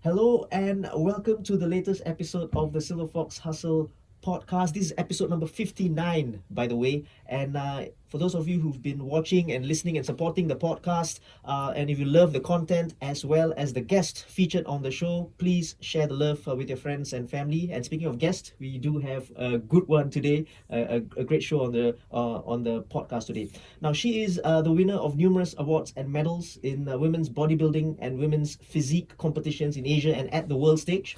Hello and welcome to the latest episode of the Silverfox Hustle podcast. This is episode number 59, by the way. And for those of you who've been watching and listening and supporting the podcast, and if you love the content as well as the guest featured on the show, please share the love with your friends and family. And speaking of guests, we do have a good one today, a great show on the podcast today. Now, she is the winner of numerous awards and medals in women's bodybuilding and women's physique competitions in Asia and at the world stage.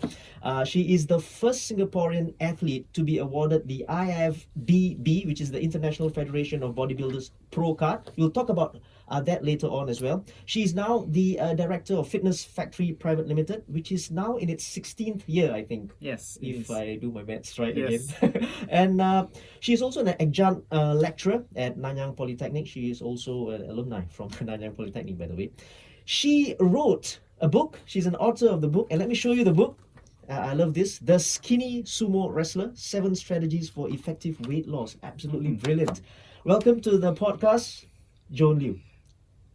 She is the first Singaporean athlete to be awarded the IFBB, which is the International Federation of Bodybuilders Pro card. We'll talk about that later on as well. She is now the director of Fitness Factory Private Limited, which is now in its 16th year, I think. Yes, If I do my maths right Yes. again. And she is also an adjunct lecturer at Nanyang Polytechnic. She is also an alumni from Nanyang Polytechnic, by the way. She wrote a book. She's an author of the book, and let me show you the book. I love this. The Skinny Sumo Wrestler, 7 Strategies for Effective Weight Loss. Absolutely brilliant. Welcome to the podcast, Joan Liew.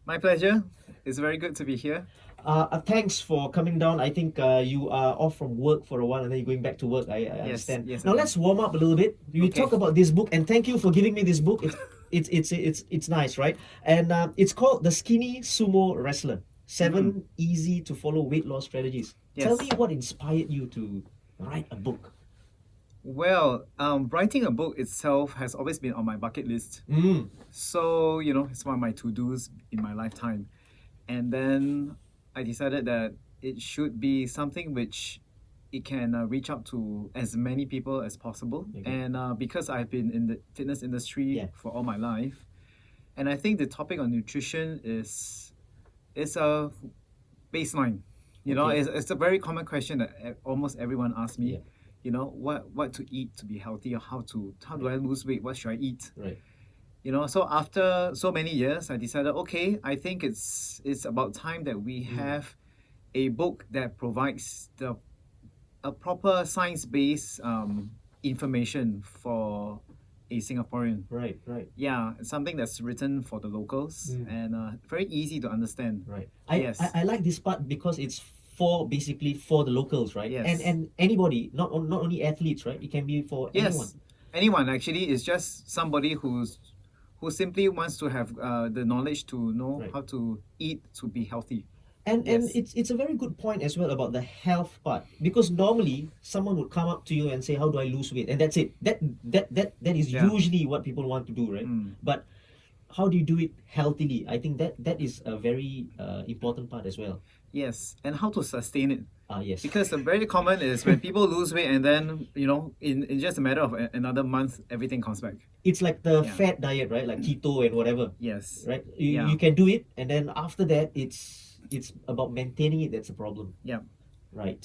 My pleasure. It's very good to be here. Thanks for coming down. I think you are off from work for a while and then you're going back to work. I understand. yes, Now I am. let's warm up a little bit. We Okay. talk about this book, and thank you for giving me this book. It's nice, right? And it's called The Skinny Sumo Wrestler: 7 Easy to Follow Weight Loss Strategies. Tell Yes. me what inspired you to write a book. Well, writing a book itself has always been on my bucket list. So, it's one of my to-dos in my lifetime. And then I decided that it should be something which it can reach out to as many people as possible. Okay. And because I've been in the fitness industry Yeah. for all my life, and I think the topic on nutrition is a baseline. Okay. It's a very common question that almost everyone asks me. Yeah. What to eat to be healthy, or how do I lose weight? What should I eat? Right. So after so many years, I decided, okay, I think it's about time that we have a book that provides a proper science-based information for a Singaporean. Right. Yeah, it's something that's written for the locals and very easy to understand. Right. Yes. I like this part because it's basically for the locals, right? Yes. And anybody, not only athletes, right? It can be for anyone. Yes, anyone actually is just somebody who simply wants to have the knowledge to know Right. how to eat to be healthy. And Yes. it's a very good point as well about the health part, because normally someone would come up to you and say, how do I lose weight? And that's it. That is Yeah. usually what people want to do, right? But how do you do it healthily? I think that is a very important part as well. Yes, and how to sustain it. Yes. Because the very common is when people lose weight and then, in just a matter of another month, everything comes back. It's like the Yeah. fat diet, right? Like keto and whatever. Yes. Right? Yeah. You can do it, and then after that it's about maintaining it. That's a problem. Yeah. Right.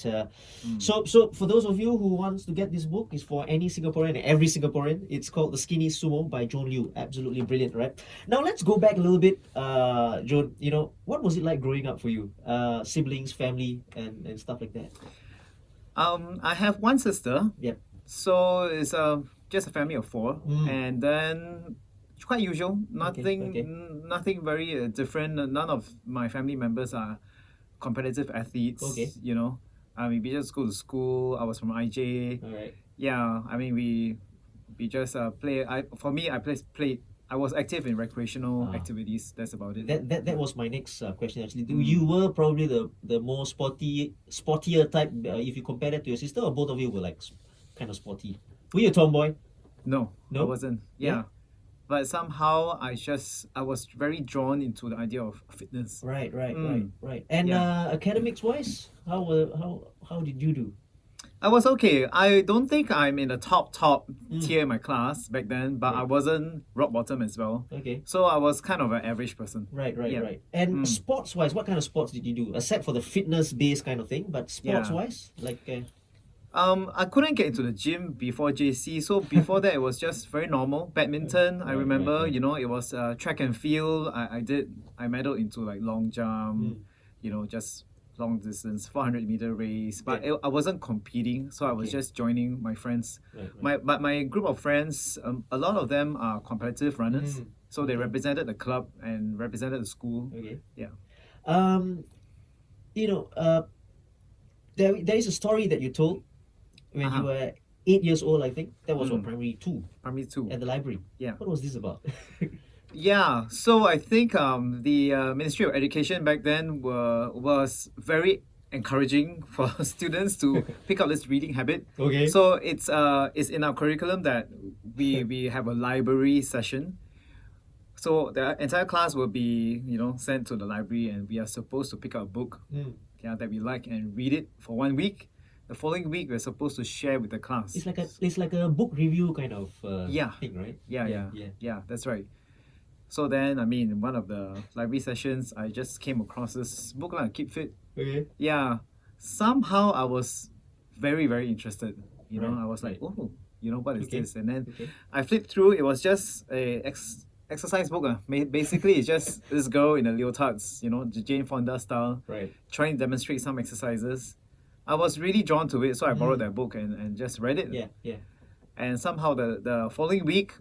So for those of you who wants to get this book, is for any Singaporean, every Singaporean. It's called The Skinny Sumo by Joan Liew. Absolutely brilliant, right? Now let's go back a little bit, Joan. What was it like growing up for you? Siblings, family, and stuff like that. I have one sister. Yep. So it's just a family of 4, and then it's quite usual. Nothing, okay. nothing very different. None of my family members are competitive athletes. Okay. We just go to school. I was from IJ. All right. Yeah, we just play. For me, I played. I was active in recreational activities. That's about it. That was my next question actually. You were probably the more sportier type if you compare that to your sister, or both of you were like kind of sporty. Were you a tomboy? No, No? I wasn't. Yeah. But somehow I was very drawn into the idea of fitness. Right. And Yeah. academics wise, how did you do? I was okay. I don't think I'm in the top tier in my class back then, but I wasn't rock bottom as well. Okay. So I was kind of an average person. Right. Yeah. And sports wise, what kind of sports did you do? Except for the fitness based kind of thing, but sports wise, like I couldn't get into the gym before JC, so before that it was just very normal. Badminton, I remember, it was track and field. I medaled into like long jump, just long distance, 400-meter race. But I wasn't competing, so I was just joining my friends. Right. My group of friends, a lot of them are competitive runners. So they represented the club and represented the school. Okay. Yeah. You know, there is a story that you told when you were 8 years old, I think. That was what, primary 2 Primary 2. at the library. Yeah. What was this about? Yeah, so I think the Ministry of Education back then was very encouraging for students to pick up this reading habit. Okay. So it's in our curriculum that we have a library session. So the entire class will be sent to the library, and we are supposed to pick up a book that we like and read it for 1 week. The following week we're supposed to share with the class. It's like a book review kind of Yeah. thing, right? Yeah, that's right. So then, I mean, in one of the library sessions, I just came across this book, Keep Fit. Okay. Yeah. Somehow I was very, very interested. Right, I was like, oh, what is Okay. this? And then Okay. I flipped through. It was just a exercise book. Basically, it's just this girl in a leotards, the Jane Fonda style, Right. trying to demonstrate some exercises. I was really drawn to it, so I borrowed that book and just read it. Yeah. And somehow the following week,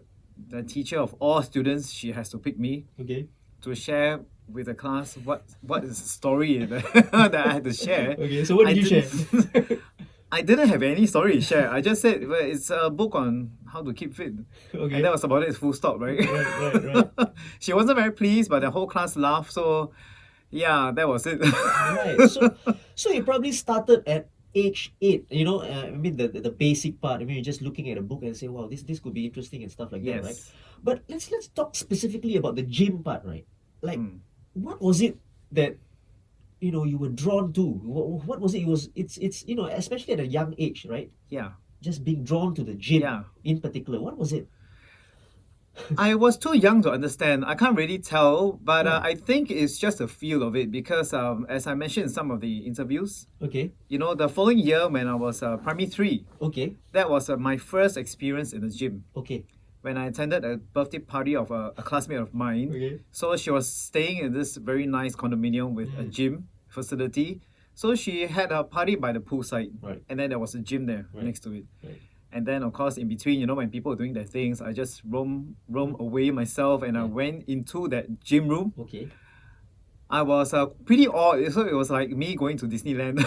the teacher of all students, she has to pick me Okay. to share with the class what is the story that I had to share. Okay. So what did you share? I didn't have any story to share. I just said, well, it's a book on how to keep fit. Okay. And that was about it, full stop, right? Right. She wasn't very pleased, but the whole class laughed. So, yeah, that was it. Right. So you probably started at age 8. I mean the basic part. I mean, you're just looking at a book and say, wow, this could be interesting and stuff like that, right? Yes. But let's talk specifically about the gym part, right? Like, what was it that you were drawn to? What was it? It's especially at a young age, right? Yeah. Just being drawn to the gym Yeah. in particular. What was it? I was too young to understand. I can't really tell, but Yeah. I think it's just a feel of it because, as I mentioned in some of the interviews, Okay. the following year when I was primary 3, Okay. that was my first experience in the gym. Okay. When I attended a birthday party of a classmate of mine. Okay. So she was staying in this very nice condominium with a gym facility. So she had a party by the poolside. Right. And then there was a gym there Right. next to it. Right. And then, of course, in between, when people are doing their things, I just roam away myself, and I went into that gym room. Okay. I was pretty awed. So it was like me going to Disneyland.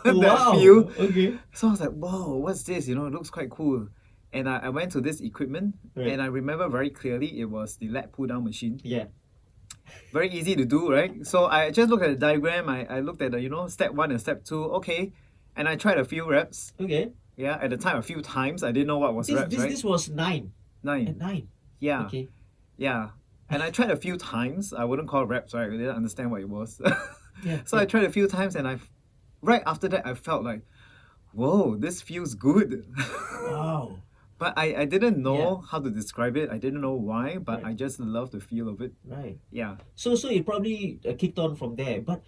That Wow. feel. Okay. So I was like, whoa, what's this? It looks quite cool. And I went to this equipment, Right. and I remember very clearly it was the lat pull down machine. Yeah. Very easy to do, right? So I just looked at the diagram. I looked at the step 1 and step 2. Okay, and I tried a few reps. Okay. Yeah, at the time a few times. I didn't know what was reps, right? This was 9. 9. At 9. Yeah. Okay. Yeah. And I tried a few times. I wouldn't call it reps, right? I didn't understand what it was. Yeah. So I tried a few times, and right after that I felt like, whoa, this feels good. Wow. But I didn't know how to describe it. I didn't know why, but Right. I just love the feel of it. Right. Yeah. So it probably kicked on from there. But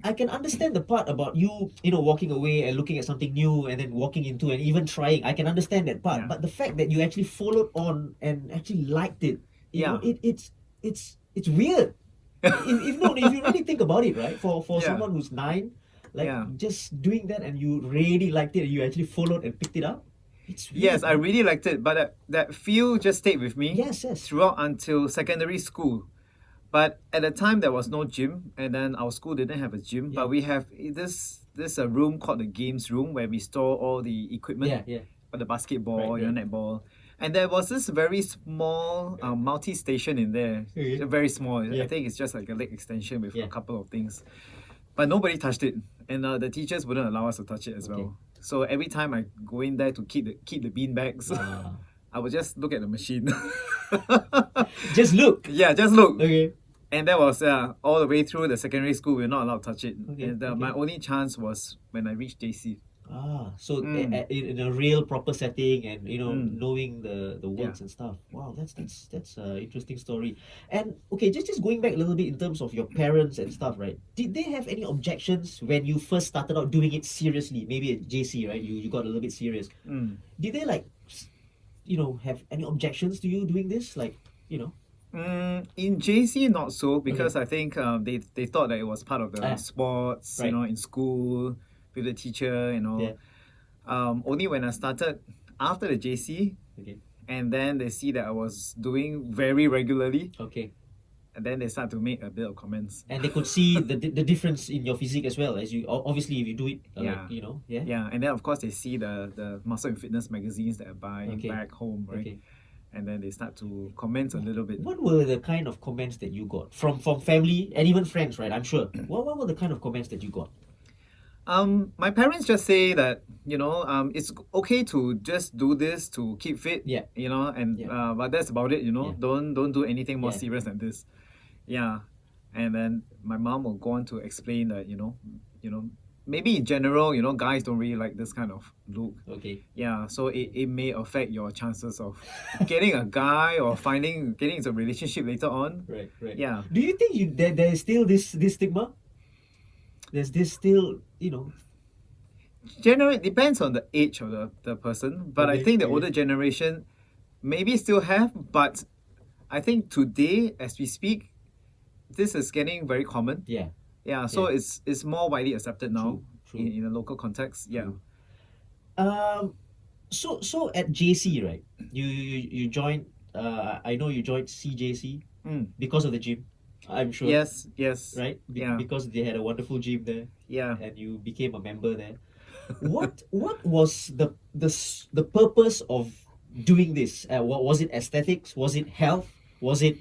I can understand the part about you walking away and looking at something new and then walking into and even trying. I can understand that part. Yeah. But the fact that you actually followed on and actually liked it, you know, it's weird. if you really think about it, right? For Yeah. someone who's 9, like Yeah. just doing that and you really liked it and you actually followed and picked it up. It's weird. Yes, I really liked it, but that feel just stayed with me Yes. throughout until secondary school. But at the time, there was no gym, and then our school didn't have a gym. Yeah. But we have this room called the games room where we store all the equipment, Yeah. for the basketball, Right. netball. And there was this very small multi-station in there. Okay. Very small. Yeah. I think it's just like a leg extension with Yeah. a couple of things. But nobody touched it, and the teachers wouldn't allow us to touch it as Okay. well. So every time I go in there to keep the bean bags, Ah. I would just look at the machine. Just look. Yeah, just look. Okay. And that was all the way through the secondary school. We were not allowed to touch it. Okay, And okay. my only chance was when I reached JC. So in a real proper setting and knowing the words Yeah. and stuff. Wow, that's an interesting story. And okay, just going back a little bit in terms of your parents and stuff, right? Did they have any objections when you first started out doing it seriously? Maybe at JC, right? You got a little bit serious. Did they have any objections to you doing this? In JC, not so, because I think they thought that it was part of the sports, Right. in school with the teacher and all. Yeah. Only when I started after the JC, Okay. and then they see that I was doing very regularly, Okay. And then they start to make a bit of comments. And they could see the difference in your physique as well, as you obviously if you do it, Yeah. yeah. Yeah, and then of course they see the muscle and fitness magazines that I buy Okay. back home, right? Okay. And then they start to comment a little bit. What were the kind of comments that you got from family and even friends, right? I'm sure. What were the kind of comments that you got? My parents just say that it's okay to just do this to keep fit. Yeah. And Yeah. but that's about it. Yeah. Don't do anything more Yeah. serious than this. Yeah, and then my mom will go on to explain that maybe in general guys don't really like this kind of look. Okay. Yeah, so it may affect your chances of getting a guy or getting into a relationship later on. Right. Yeah. Do you think there is still this stigma? There's this still, Generally, it depends on the age of the person, but I Okay, think the okay. older generation maybe still have, but I think today, as we speak, this is getting very common. Yeah. Yeah, so Yeah. it's more widely accepted now True. in a local context. Yeah. True. So at JC, right? You joined. I know you joined CJC because of the gym. I'm sure. Yes. Right. Yeah. Because they had a wonderful gym there, Yeah. and you became a member there. What was the purpose of doing this? What was it? Aesthetics? Was it health? Was it?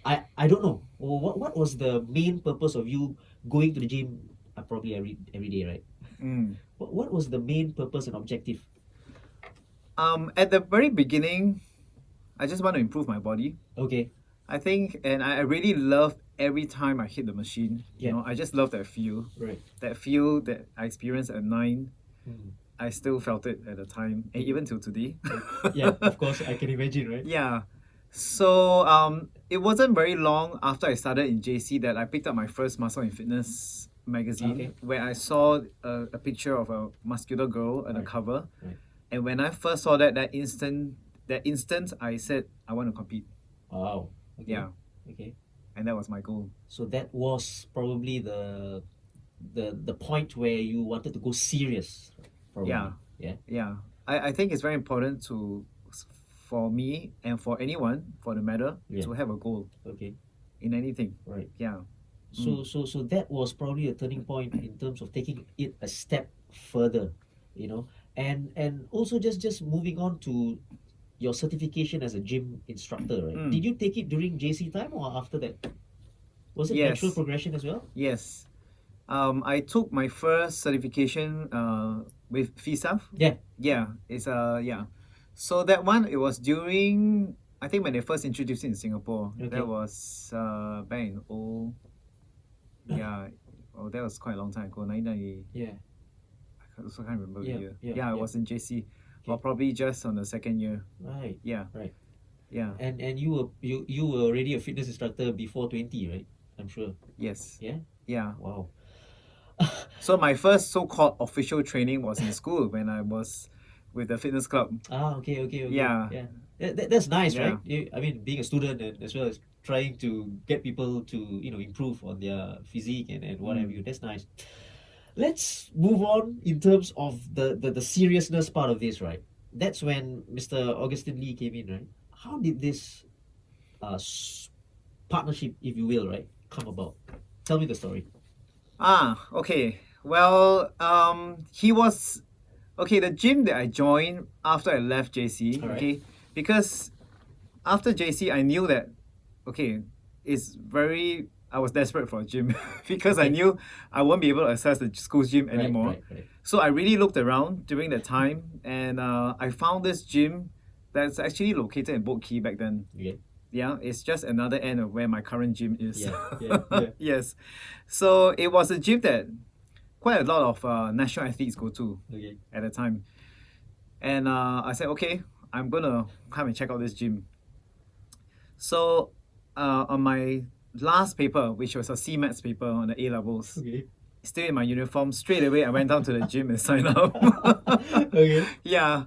I don't know. What was the main purpose of you going to the gym? Probably every day, right? What was the main purpose and objective? At the very beginning, I just want to improve my body. Okay. I think, and I really love every time I hit the machine. Yeah. I just love that feel. Right. That feel that I experienced at 9. Mm. I still felt it at the time, and even till today. Yeah, of course, I can imagine, right? Yeah. So it wasn't very long after I started in JC that I picked up my first muscle and fitness magazine, Okay. where I saw a picture of a muscular girl on the Right. cover. Right. And when I first saw that instant, I said I want to compete. Wow. Okay. Yeah. Okay. And that was my goal. So that was probably the point where you wanted to go serious. Probably. Yeah. Yeah. Yeah. I think it's very important for me and for anyone, for the matter, Yeah. to have a goal Okay. in anything. Right. Yeah. So that was probably a turning point in terms of taking it a step further, and also just moving on to your certification as a gym instructor, right? Did you take it during JC time or after that? Was it Yes. natural progression as well? Yes. I took my first certification with FISAF. Yeah. Yeah. It's yeah. So that one, it was during, I think when they first introduced it in Singapore. Okay. That was back in that was quite a long time ago. 1990. Yeah. I also can't remember Yeah, the year. yeah, Yeah, I yeah. was in JC. Or Okay. probably just on the second year. Right. Yeah. Right. Yeah. And you were already a fitness instructor before 20, right? I'm sure. Yes. Yeah. Yeah. Wow. So my first so-called official training was in school when I was with the fitness club. Okay. Yeah. Yeah. That's nice, Yeah. right? I mean, being a student and as well as trying to get people to improve on their physique and what have you. That's nice. Let's move on in terms of the seriousness part of this, right? That's when Mr. Augustine Lee came in, right? How did this partnership, if you will, right, come about? Tell me the story. Okay. Well, he was the gym that I joined after I left JC. Alright. Okay, because after JC, I knew that I was desperate for a gym because I Okay. knew I won't be able to access the school's gym anymore. Right. So I really looked around during that time, and I found this gym that's actually located in Boat Quay back then. Yeah. Yeah, it's just another end of where my current gym is. Yeah. Yes. So it was a gym that quite a lot of national athletes go to Okay. at the time. And I said, okay, I'm going to come and check out this gym. So on my last paper, which was a CMATS paper on the A-levels, Okay. still in my uniform, straight away I went down to the gym and signed up. Okay. Yeah.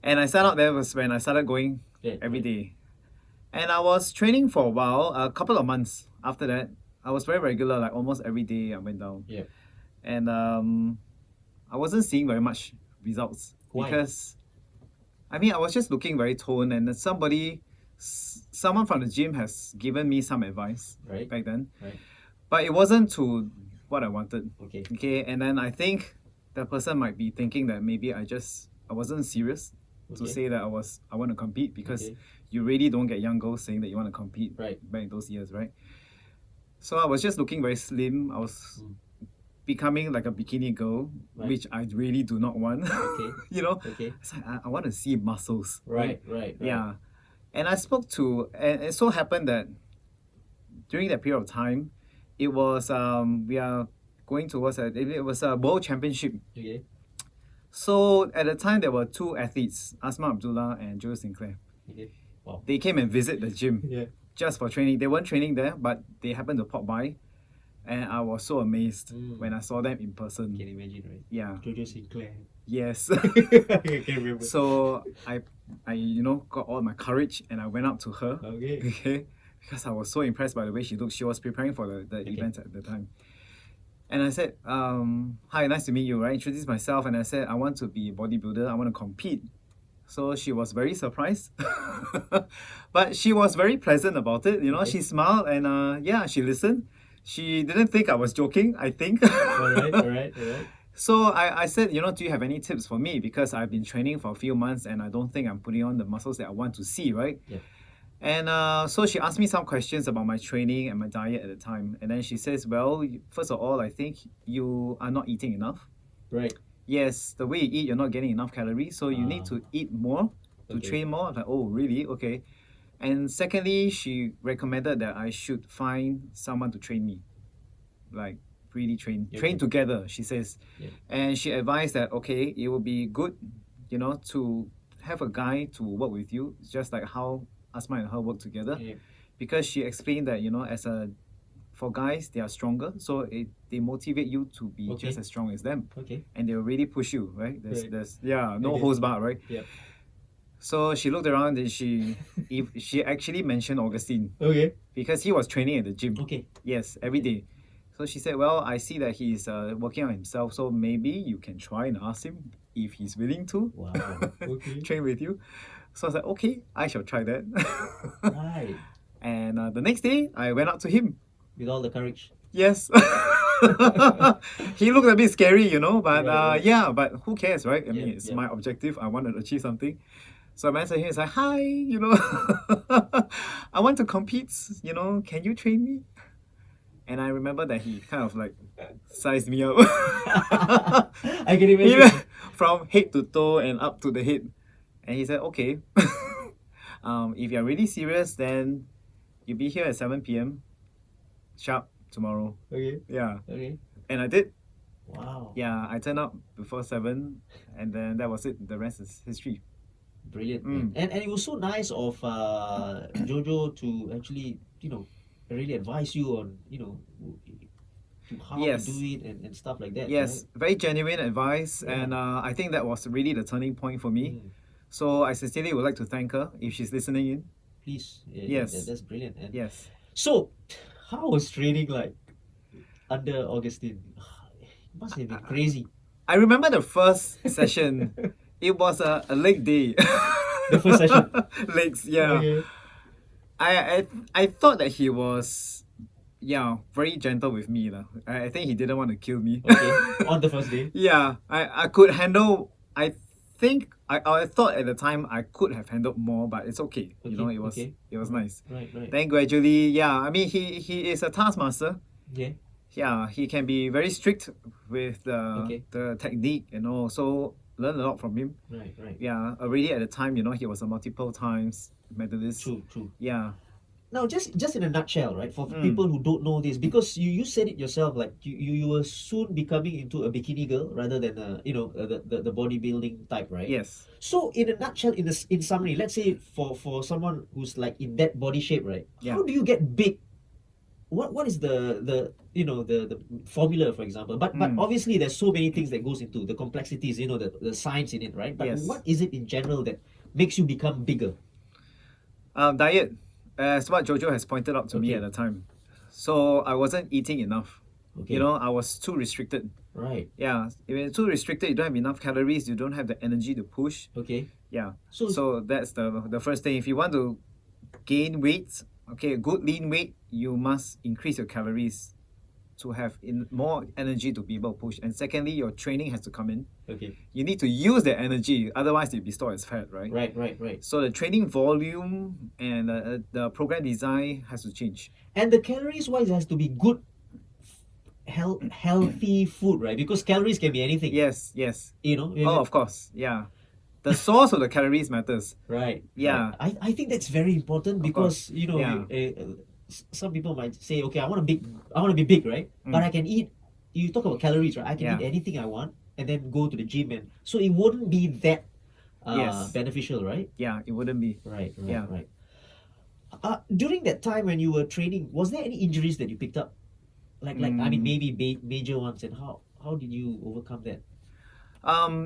And I signed up there was when I started going Yeah, every day. And I was training for a while, a couple of months after that. I was very regular, like almost every day I went down. Yeah. And I wasn't seeing very much results. Why? Because, I mean, I was just looking very toned, and somebody someone from the gym has given me some advice Right. back then, Right. but it wasn't to what I wanted. Okay. Okay, and then I think the person might be thinking that maybe I wasn't serious to Okay. say that I want to compete, because Okay. you really don't get young girls saying that you want to compete Right. back in those years, right? So I was just looking very slim. I was becoming like a bikini girl, Right. which I really do not want. Okay. You know, Okay. it's like I want to see muscles. Right. Yeah. And I spoke to, and it so happened that during that period of time, it was we are going towards it was a world championship. Okay. So at the time there were two athletes, Asma Abdullah and Joe Sinclair. Okay. Wow. They came and visit the gym Yeah. just for training. They weren't training there, but they happened to pop by, and I was so amazed when I saw them in person. Can imagine, right? Yeah. Jojo Sinclair. Yes. I can remember. So I got all my courage and I went up to her. Okay. Okay. Because I was so impressed by the way she looked. She was preparing for the event at the time. And I said, hi, nice to meet you, right? Introduced myself and I said, I want to be a bodybuilder, I want to compete. So she was very surprised. But she was very pleasant about it, you know, she smiled and she listened. She didn't think I was joking, I think. All right. So I said, you know, do you have any tips for me? Because I've been training for a few months and I don't think I'm putting on the muscles that I want to see, right? Yeah. And so she asked me some questions about my training and my diet at the time. And then she says, well, first of all, I think you are not eating enough. Right. Yes, the way you eat, you're not getting enough calories. So you need to eat more to train more. I was like, oh, really? Okay. And secondly, she recommended that I should find someone to train me. Like, really train together, she says. Yeah. And she advised that, okay, it would be good, you know, to have a guy to work with you, just like how Asma and her work together. Yeah. Because she explained that, you know, for guys, they are stronger, so they motivate you to be just as strong as them. Okay. And they will really push you, right? There's no Okay. holds bar, right? Yeah. So she looked around and she actually mentioned Augustine, Okay. because he was training at the gym. Okay. Yes, every day. So she said, well, I see that he's working on himself, so maybe you can try and ask him if he's willing to Wow. Okay. train with you. So I was like, okay, I shall try that. Right. And the next day, I went up to him. With all the courage. Yes. He looked a bit scary, you know, but Right. but who cares, right? I mean, it's my objective. I want to achieve something. So I went to him and said, hi, you know, I want to compete, you know, can you train me? And I remember that he kind of like sized me up. I can imagine. From head to toe and up to the head. And he said, okay, if you're really serious, then you'll be here at 7 p.m. sharp tomorrow. Okay. Yeah. Okay. And I did. Wow. Yeah, I turned up before 7 and then that was it. The rest is history. Brilliant. Man. And it was so nice of Jojo to actually, you know, really advise you on, you know, how Yes. to do it and stuff like that. Yes, very genuine advice. Yeah. And I think that was really the turning point for me. Right? So I sincerely would like to thank her if she's listening in. Please. Yes. That's brilliant. And Yes. so, how was training like under Augustine? It must have been crazy. I remember the first session. It was a leg day. The first session. Legs, yeah. Okay. I thought that he was very gentle with me. I think he didn't want to kill me. Okay. On the first day. Yeah. I could handle, I think I thought at the time I could have handled more, but it's okay. You know, it was nice. Right. Then gradually, I mean he is a taskmaster. Yeah. Yeah, he can be very strict with the technique and all. So learn a lot from him. Right. Yeah, already at the time, you know, he was a multiple times medalist. True. Yeah. Now, just in a nutshell, right? For people who don't know this, because you said it yourself, like you were soon becoming into a bikini girl rather than the bodybuilding type, right? Yes. So in a nutshell, in summary, let's say for someone who's like in that body shape, right? Yeah. How do you get big? What is the formula, for example? But obviously there's so many things that goes into the complexities, you know, the science in it, right? But Yes. what is it in general that makes you become bigger? Diet, as what Jojo has pointed out to me at the time. So I wasn't eating enough. Okay. You know, I was too restricted. Right. Yeah, if you're too restricted, you don't have enough calories, you don't have the energy to push. Okay. Yeah. So So that's the first thing. If you want to gain weight, okay, a good lean weight, you must increase your calories to have more energy to be able to push. And secondly, your training has to come in. Okay. You need to use that energy, otherwise it'll be stored as fat, right? Right. So the training volume and the program design has to change. And the calories wise has to be good, healthy food, right? Because calories can be anything. Yes. You know. Oh, of course, yeah. The source of the calories matters. Right. Yeah. Right. I think that's very important because course. Yeah. Some people might say, okay, I want to be big, right? But I can eat. You talk about calories, right? I can eat anything I want and then go to the gym, and so it wouldn't be that Yes. beneficial, right? Yeah, it wouldn't be. Right. Yeah. Right. During that time when you were training, was there any injuries that you picked up? Like I mean, maybe major ones, and how did you overcome that?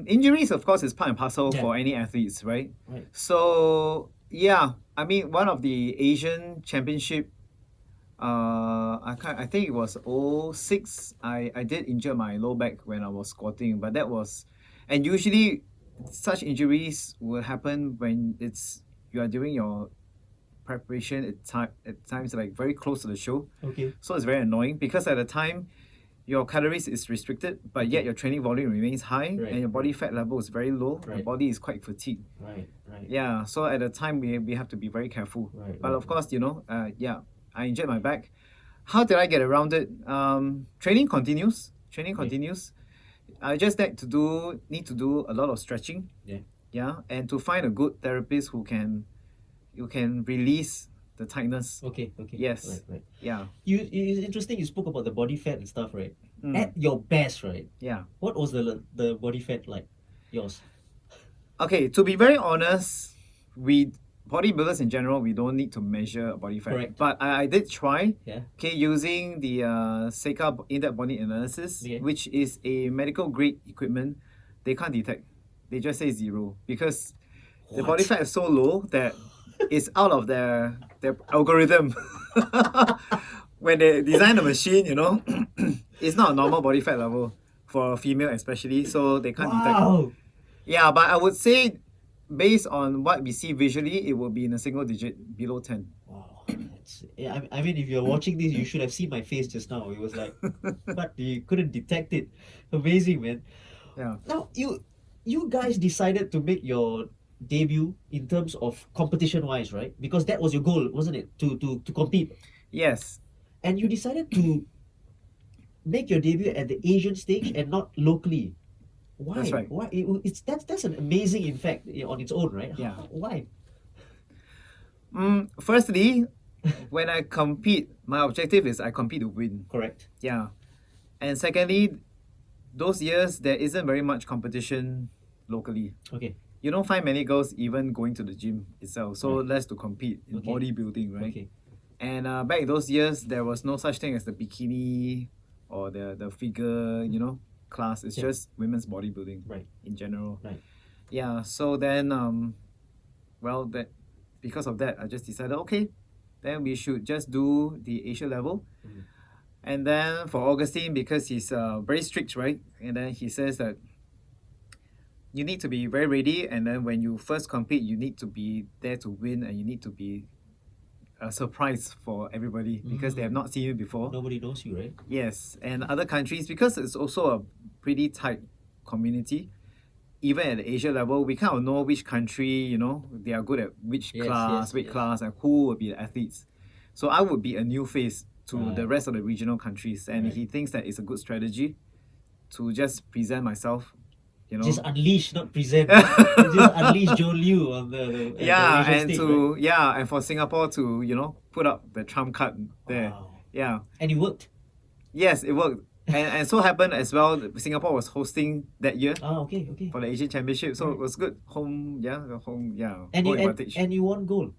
Injuries, of course, is part and parcel Yeah. for any athletes, right? Right. So yeah, I mean, one of the Asian Championship, I think it was 06. I did injure my low back when I was squatting, but that was, and usually such injuries will happen when you are doing your preparation at times like very close to the show. Okay. So it's very annoying because at the time your calories is restricted, but yet your training volume remains high, Right. and your body fat level is very low. Right. Your body is quite fatigued. Right. Yeah, so at the time we have to be very careful. Right, But right, of course, yeah, I injured my back. How did I get around it? Training continues. I just need to do a lot of stretching. Yeah. Yeah, and to find a good therapist who can release the tightness. Okay. Yes. Right. Yeah. It's interesting you spoke about the body fat and stuff, right? Mm. At your best, right? Yeah. What was the body fat like? Yours? Okay, to be very honest, we bodybuilders in general, we don't need to measure body fat. Correct. But I did try. Yeah. Okay, using the Seika in-depth body analysis, Okay. which is a medical grade equipment. They can't detect. They just say 0 because the body What? fat is so low that it's out of their algorithm. When they design the machine, it's not a normal body fat level for a female especially, so they can't detect. Wow. Yeah, but I would say based on what we see visually, it will be in a single digit below 10. Wow. I mean, if you're watching this, you should have seen my face just now. It was like, but you couldn't detect it. Amazing, man. Yeah. Now, you guys decided to make your debut in terms of competition-wise, right? Because that was your goal, wasn't it? To compete. Yes. And you decided to make your debut at the Asian stage and not locally. Why? That's right. Why? That's an amazing, in fact, on its own, right? Yeah. Why? Firstly, when I compete, my objective is I compete to win. Correct. Yeah. And secondly, those years there isn't very much competition locally. Okay. You don't find many girls even going to the gym itself, so Right. less to compete in Okay. bodybuilding, right? Okay. And back in those years, there was no such thing as the bikini or the figure, class. It's Yeah. just women's bodybuilding, Right. in general. Right. Yeah. So then, that because of that, I just decided, okay, then we should just do the Asia level. Mhm. And then for Augustine, because he's very strict, right? And then he says that you need to be very ready, and then when you first compete, you need to be there to win, and you need to be a surprise for everybody because they have not seen you before. Nobody knows you, right? Yes, and other countries, because it's also a pretty tight community, even at the Asia level, we kind of know which country, they are good at which Yes, class, yes, weight yes. class, and who will be the athletes. So I would be a new face to Right. the rest of the regional countries, and Right. he thinks that it's a good strategy to just present myself, Just unleash, not present. Just unleash Joan Liew on the yeah, Asian and stage, to right? and for Singapore to put up the trump card there. Wow. Yeah. And it worked. Yes, it worked. And so happened as well, Singapore was hosting that year Okay. for the Asian Championship, so Right. it was good. Home And home you advantage. and you won gold.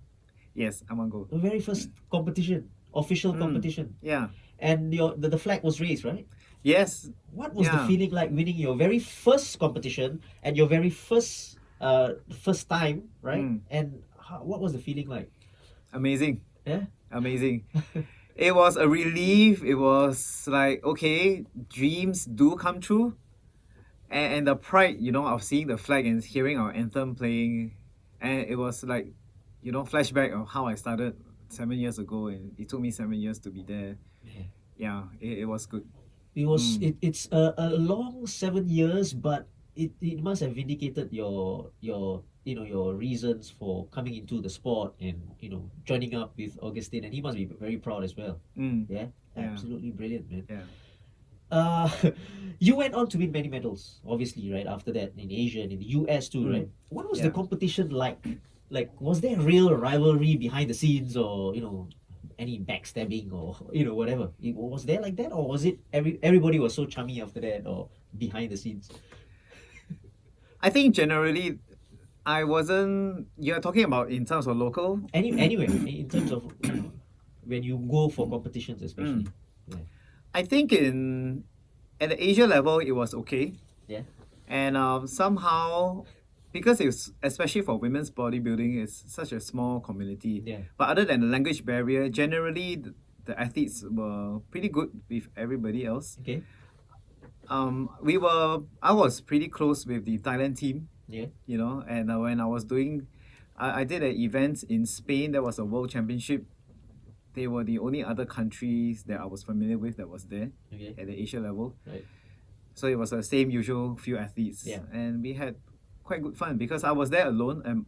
Yes, I'm on goal. The very first competition, official competition, Yeah. and the flag was raised, right? Yes. What was the Yeah. feeling like winning your very first competition and your very first time, right? And what was the feeling like? Amazing. Yeah. Amazing. It was a relief. It was like, okay, dreams do come true. And the pride, of seeing the flag and hearing our anthem playing. And it was like, flashback of how I started 7 years ago, and it took me 7 years to be there. Yeah, it was good. It was it's a long 7 years, but it must have vindicated your your reasons for coming into the sport and joining up with Augustine, and he must be very proud as well. Yeah, absolutely brilliant, man. Yeah. You went on to win many medals, obviously, right? After that, in Asia and in the US too, right? What was the competition like? Like, was there real rivalry behind the scenes, or any backstabbing, or whatever? Was there like that, or was it everybody was so chummy after that, or behind the scenes? I think generally, I wasn't. You're talking about in terms of local. Anyway, in terms of when you go for competitions, especially. Yeah. I think at the Asia level, it was okay. Yeah. And somehow, because it's especially for women's bodybuilding, it's such a small community. Yeah. But other than the language barrier, generally the athletes were pretty good with everybody else. Okay. I was pretty close with the Thailand team. Yeah. And when I was doing, I did an event in Spain. There was a world championship. They were the only other countries that I was familiar with that was there at the Asia level. Right. So it was the same usual few athletes. Yeah. And we had quite good fun because I was there alone, and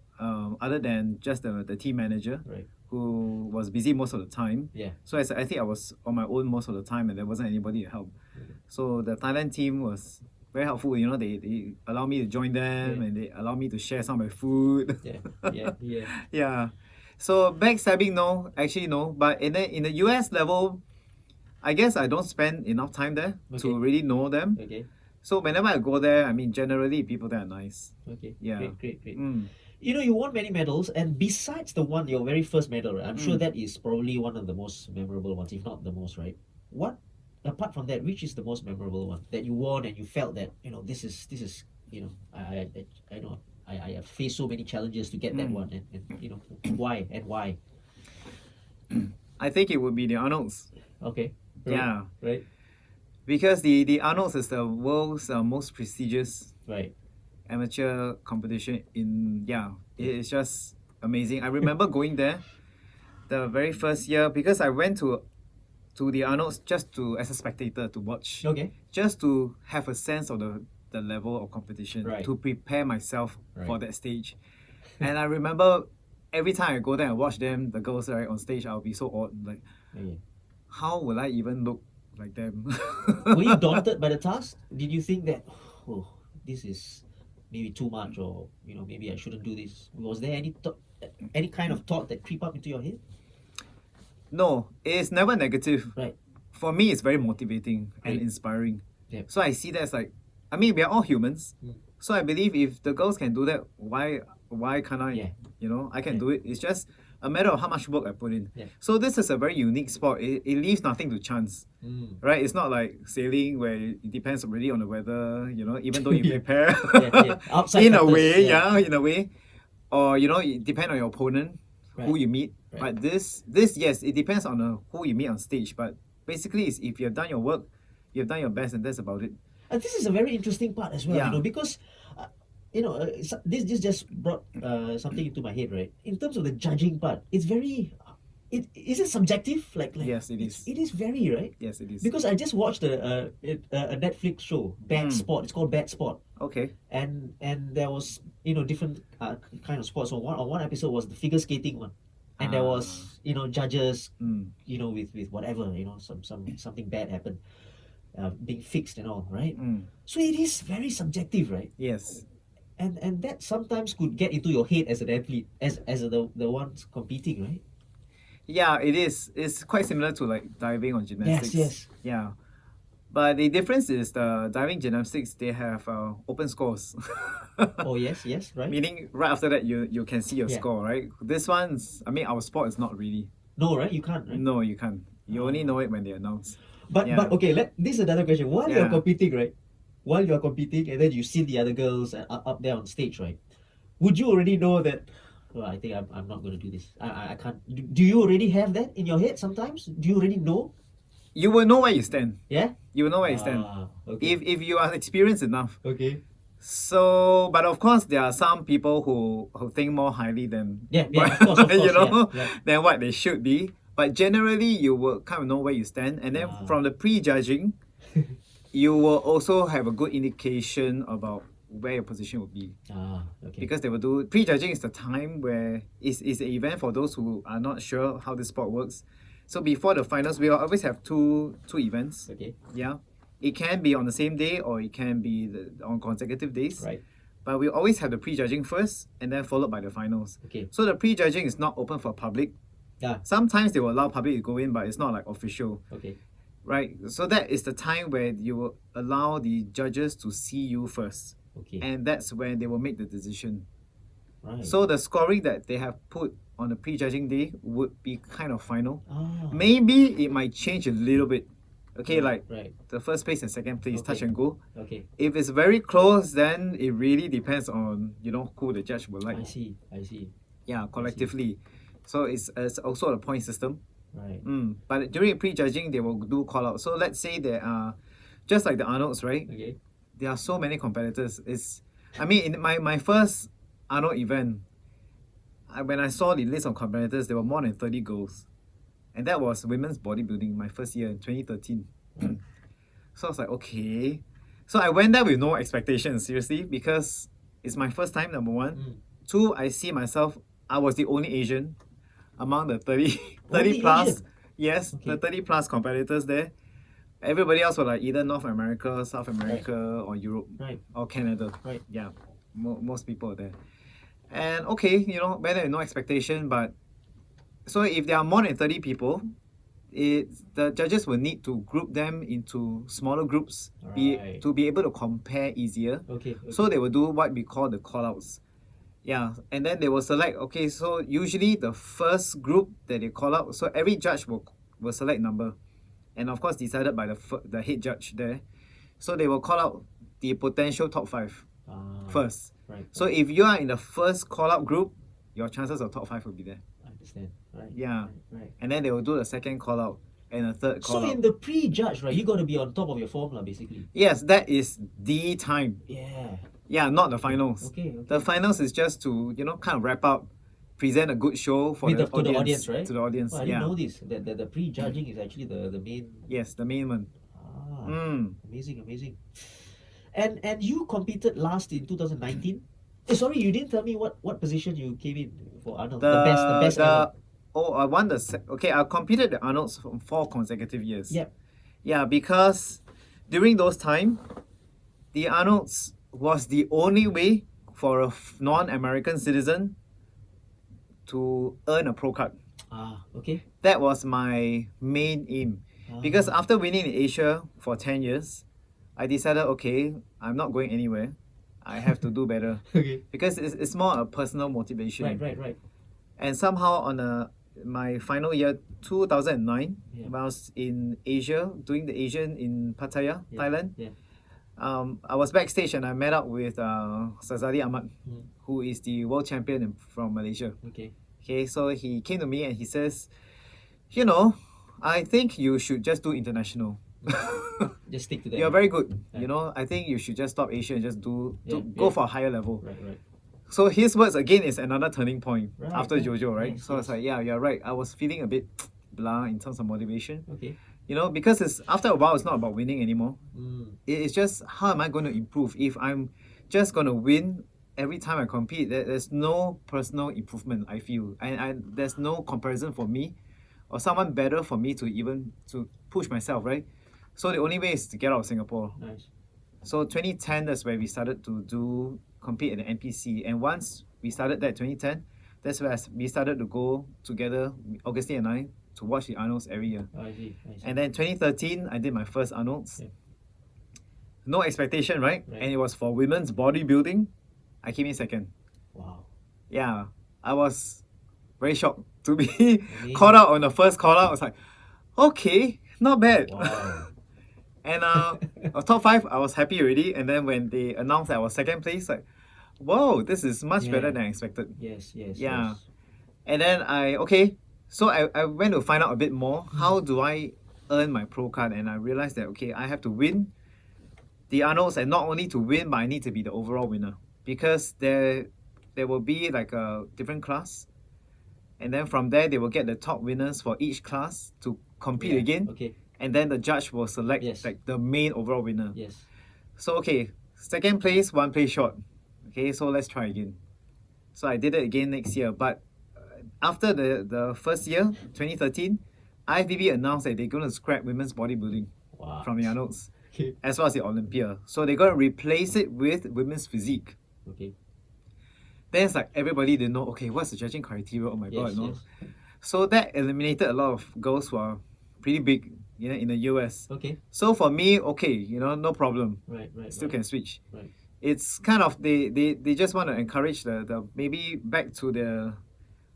other than just the team manager, Right. who was busy most of the time. Yeah. So I think I was on my own most of the time, and there wasn't anybody to help. So the Thailand team was very helpful. They allow me to join them, and they allow me to share some of my food. Yeah. Yeah. So backstabbing, no. But in the US level, I guess I don't spend enough time there to really know them. Okay. So whenever I go there, I mean, generally people there are nice. Okay. Yeah. Great. Mm. You won many medals, and besides your very first medal, right? I'm sure that is probably one of the most memorable ones, if not the most, right? What, apart from that, which is the most memorable one that you won and you felt that this is I know I have faced so many challenges to get that one, and why? I think it would be the Arnold's. Okay. Right. Yeah. Right. Because the Arnold's is the world's most prestigious Right. amateur competition it's just amazing. I remember going there the very first year because I went to the Arnold's just as a spectator to watch. Okay. Just to have a sense of the level of competition, Right. to prepare myself Right. for that stage. And I remember every time I go there and watch them, the girls on stage, I'll be so awed, like, Okay. how will I even look like them? Were you daunted by the task? Did you think that, this is maybe too much, or maybe I shouldn't do this? Was there any kind of thought that creep up into your head? No, it's never negative. Right. For me, it's very motivating and Right. inspiring. Yep. So I see that as like, I mean, we are all humans. So I believe if the girls can do that, why can't I? Yeah. I can do it. It's just a matter of how much work I put in. Yeah. So this is a very unique sport. It leaves nothing to chance, right? It's not like sailing where it depends really on the weather. Even though you prepare, Outside in a factors, way, in a way, or it depends on your opponent, who Right. you meet. Right. But this yes, it depends on who you meet on stage. But basically, it's if you've done your work, you've done your best, and that's about it. And this is a very interesting part as well, Yeah. because this just brought something into my head, right? In terms of the judging part, it's very. Is it subjective? Like Yes, it is. It is very, right. Yes, it is. Because I just watched a Netflix show, Bad Sport. It's called Bad Sport, Okay. and there was different kind of sports. So one episode was the figure skating one, and there was judges with whatever something bad happened, being fixed and all, right? So it is very subjective, right? Yes. And that sometimes could get into your head as an athlete, as the ones competing, right? Yeah, it is. It's quite similar to like diving on gymnastics. Yes. Yeah. But the difference is the diving gymnastics, they have open scores. Oh yes, right. Meaning right after that you can see your Yeah. score, right? This one's, I mean, our sport is not really. No, right? You can't, right? No, you can't. You only know it when they announce. But okay, this is another question. While you're Yeah. competing, right? While you're competing, and then you see the other girls up there on stage, right? Would you already know that? Well, I think I'm not going to do this. I can't. Do you already have that in your head sometimes? Do you already know? You will know where you stand. Yeah. You will know where you stand. Okay. If you are experienced enough. Okay. So, but of course, there are some people who think more highly than Yeah, of course, you know, yeah. than what they should be. But generally, you will kind of know where you stand, and then from the pre-judging, you will also have a good indication about where your position will be. Okay. Because they will do pre-judging is the time where is an event for those who are not sure how this sport works. So before the finals, we will always have two events. Okay. Yeah, it can be on the same day or it can be on consecutive days. Right. But we always have the pre-judging first and then followed by the finals. Okay. So the pre-judging is not open for public. Yeah. Sometimes they will allow public to go in, but it's not like official. Okay. Right. So that is the time where you will allow the judges to see you first. Okay. And that's when they will make the decision. Right. So the scoring that they have put on the pre-judging day would be kind of final. Ah. Maybe it might change a little bit. Okay, Right. the first place and second place, touch Okay. and go. Okay. If it's very close, then it really depends on who the judge will like. I see. Yeah, collectively. So it's also a point system. Right. But during pre-judging, they will do call out. So let's say there are, just like the Arnold's, right? Okay. There are so many competitors. In my first Arnold event, when I saw the list of competitors, there were more than 30 girls. And that was women's bodybuilding, my first year in 2013. So I was like, okay. So I went there with no expectations, seriously, because it's my first time, number one. Two, I see myself, I was the only Asian among the 30 Only plus. Asian? Yes, Okay. the 30 plus competitors there. Everybody else were like either North America, South America, or Europe, Right. or Canada. Right. Yeah, most people are there. And okay, went there with no expectation, but so if there are more than 30 people, the judges will need to group them into smaller groups Right. to be able to compare easier. Okay. So they will do what we call the call-outs. Yeah, and then they will select, okay, so usually the first group that they call out, so every judge will select number. And of course decided by the head judge there. So they will call out the potential top 5 first. Right. So if you are in the first call-out group, your chances of top 5 will be there. I understand. Right. Yeah. Right. And then they will do the second call-out and a third So call-out. in the pre-judge, right, you got to be on top of your form, basically. Yes, that is the time. Yeah. Yeah, not the finals. Okay. The finals is just to, kind of wrap up, present a good show for To the the audience, right? To the audience, I didn't know this. That the pre-judging is actually the main. Yes, the main one. Amazing. And you competed last in 2019. Sorry, you didn't tell me what position you came in for Arnold. The best ever. I won I competed the Arnold's for 4 consecutive years. Yep. Yeah, because during those time, the Arnold's was the only way for a non-American citizen to earn a pro card. Okay. That was my main aim. Because after winning in Asia for 10 years, I decided, okay, I'm not going anywhere. I have to do better. Okay. Because it's more a personal motivation. Right. And somehow on my final year, 2009, when I was in Asia, doing the Asian in Pattaya, Thailand, I was backstage and I met up with Sazali Ahmad, who is the world champion from Malaysia. Okay, so he came to me and he says, I think you should just do international. Just stick to that. You're very good. Yeah. I think you should just stop Asia and just go Yeah. for a higher level. Right. So his words again is another turning point after Right. Jojo, right? Yes, So I was like, yeah, you're right. I was feeling a bit blah in terms of motivation. Okay. Because it's after a while it's not about winning anymore. It's just how am I going to improve? If I'm just going to win every time I compete, there's no personal improvement, I feel. And there's no comparison for me or someone better for me to push myself, right? So the only way is to get out of Singapore. Nice. So 2010, that's where we started to compete at the NPC. And once we started that 2010, that's where we started to go together, Augustine and I, to watch the Arnold's every year. I see. And then 2013, I did my first Arnold's. Yeah. No expectation, right? And it was for women's bodybuilding. I came in second. Wow. Yeah, I was very shocked to be called out on the first call out. I was like, okay, not bad. Wow. And top 5, I was happy already. And then when they announced that I was second place, like, whoa, this is much better than I expected. Yes. Yeah. And then I went to find out a bit more. How do I earn my pro card? And I realized that, okay, I have to win the Arnolds, and not only to win, but I need to be the overall winner, because there will be like a different class, and then from there they will get the top winners for each class to compete again, Okay. and then the judge will select Yes. like the main overall winner. Yes. So okay, second place, one place short. Okay, so let's try again. So I did it again next year, but after the first year, 2013, IFBB announced that they're going to scrap women's bodybuilding Wow. from the Arnolds, Okay. as well as the Olympia. So they're going to replace it with women's physique. Okay. Then it's like everybody didn't know, okay, what's the judging criteria? Oh my God, Yes. no. Yes. So that eliminated a lot of girls who are pretty big, you know, in the US. Okay. So for me, okay, you know, no problem. Right. Right. Still right. can switch. Right. It's kind of they just want to encourage the maybe back to the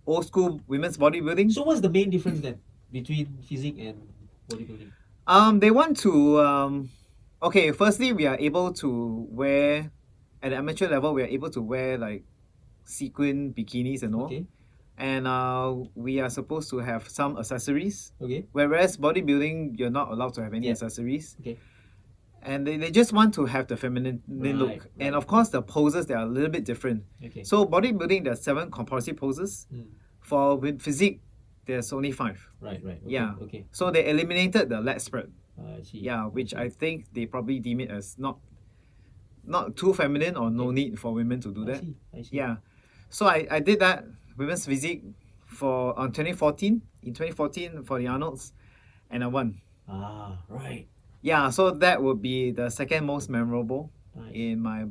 old school women's bodybuilding. So what's the main difference then between physique and bodybuilding? They want to okay, firstly we are able to wear at the amateur level, we are able to wear like sequin bikinis and all. Okay. And we are supposed to have some accessories. Okay. Whereas bodybuilding, you're not allowed to have any Yeah. accessories. Okay. And they just want to have the feminine Right, look. And right. of course the poses, they are a little bit different. Okay. So bodybuilding, there's 7 compulsory poses. Mm. For with physique, there's only 5. Right. Right. Okay. Yeah. Okay. So they eliminated the lat spread. I see. Yeah, which Okay. I think they probably deem it as not too feminine or no need for women to do I that. see. I see. Yeah. So I did that women's physique for in 2014 for the Arnolds, and I won. Ah. Right. Yeah, so that would be the second most memorable Nice. in my